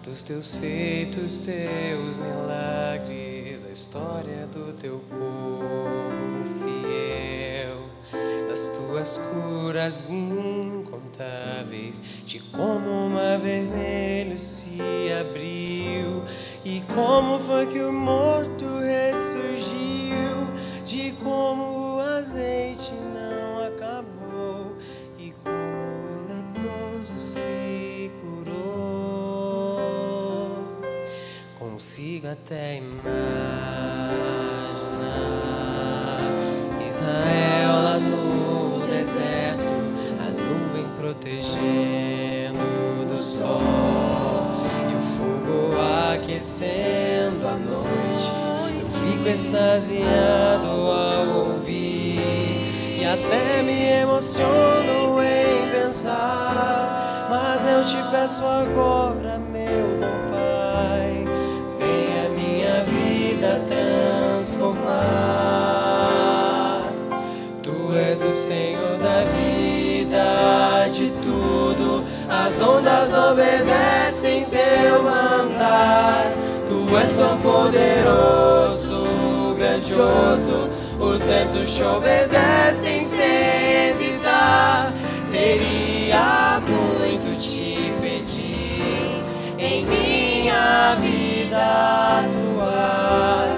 Speaker 3: Dos teus feitos, teus milagres, a história do teu povo fiel, das tuas curas incontáveis, de como o mar vermelho se abriu e como foi que o morto ressurgiu, de como o azeite não acabou e como o leproso se curou. Consigo até imaginar Israel lá no deserto, a nuvem protegendo do sol e o fogo aquecendo a noite. Eu fico extasiado ao ouvir e até me emociono em pensar, mas eu te peço agora, meu bom Pai, venha minha vida transformar. Tu és o Senhor da vida, de tudo as ondas obedecem teu mandar. Tu és tão poderoso, grandioso, os ventos te obedecem sem hesitar. Seria muito te pedir em minha vida atuar.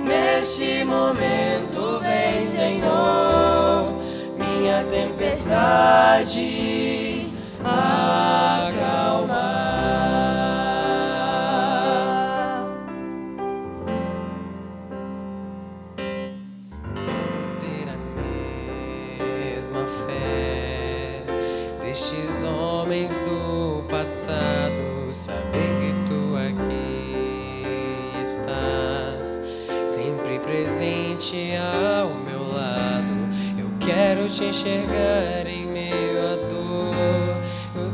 Speaker 3: Neste momento vem, Senhor, minha tempestade acalmar. Vou ter a mesma fé destes homens do passado, saber que tu aqui estás, sempre presente ao meu lado. Eu quero te enxergar em meio à dor, eu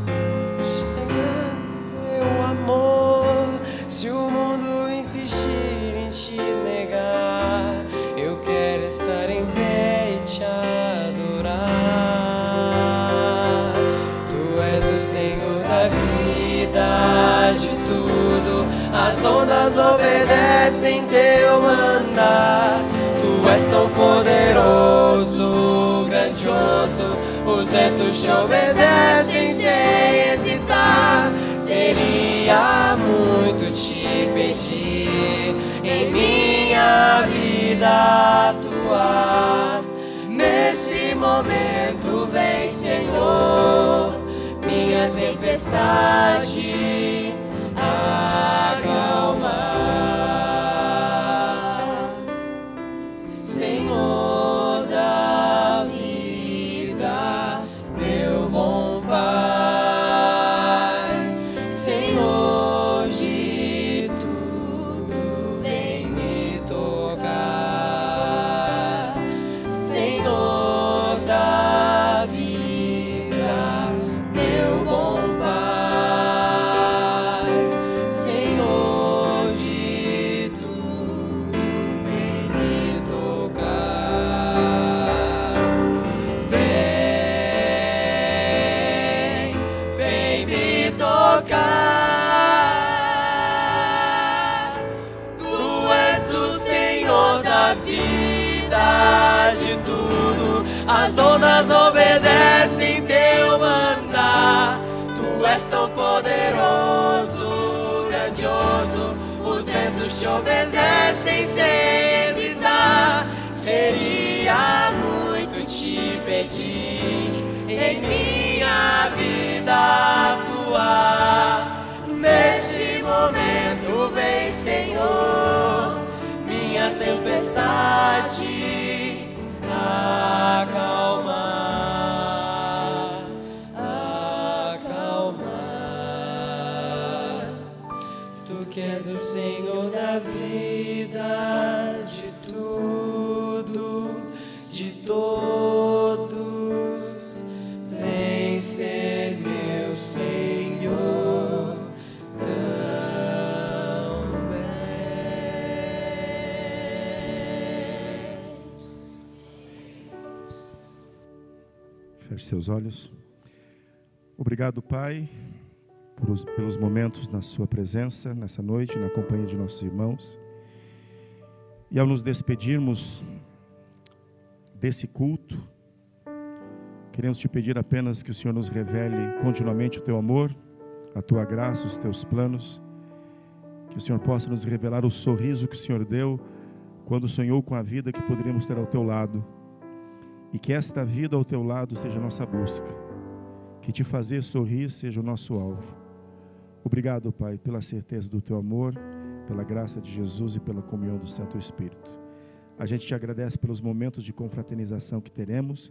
Speaker 3: enxergar teu amor. Se o mundo insistir em te negar, eu quero estar em pé e te adorar. Tu és o Senhor da vida, de tudo as ondas obedecem teu mandar. Tu és tão poderoso, grandioso, os ventos te obedecem sem hesitar. Seria muito te pedir em minha vida atuar. Neste momento vem, Senhor, minha tempestade acalmar. Senhor da vida, meu bom Pai, Senhor de tudo, vem me tocar. Senhor da vida, meu bom Pai, Senhor de tudo, vem me tocar. Vem me tocar. Tu és o Senhor da vida, de tudo as ondas obedecem teu mandar. Tu és tão poderoso, grandioso, os ventos te obedecem sem hesitar. Seria muito te pedir em minha vida atuar. Neste momento vem, Senhor, minha tempestade acalmar, acalmar. Tu que és o Senhor da vida, de tudo, de todos. Vem ser meu Senhor também.
Speaker 5: Feche seus olhos. Obrigado, Pai, pelos momentos na sua presença, nessa noite, na companhia de nossos irmãos. E ao nos despedirmos desse culto, queremos te pedir apenas que o Senhor nos revele continuamente o teu amor, a tua graça, os teus planos, que o Senhor possa nos revelar o sorriso que o Senhor deu quando sonhou com a vida que poderíamos ter ao teu lado, e que esta vida ao teu lado seja a nossa busca, que te fazer sorrir seja o nosso alvo. Obrigado, Pai, pela certeza do teu amor, pela graça de Jesus e pela comunhão do Santo Espírito. A gente te agradece pelos momentos de confraternização que teremos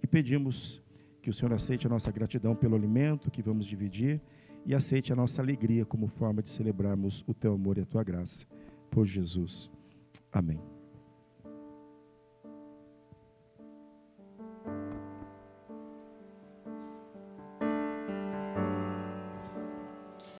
Speaker 5: e pedimos que o Senhor aceite a nossa gratidão pelo alimento que vamos dividir e aceite a nossa alegria como forma de celebrarmos o teu amor e a tua graça. Por Jesus. Amém.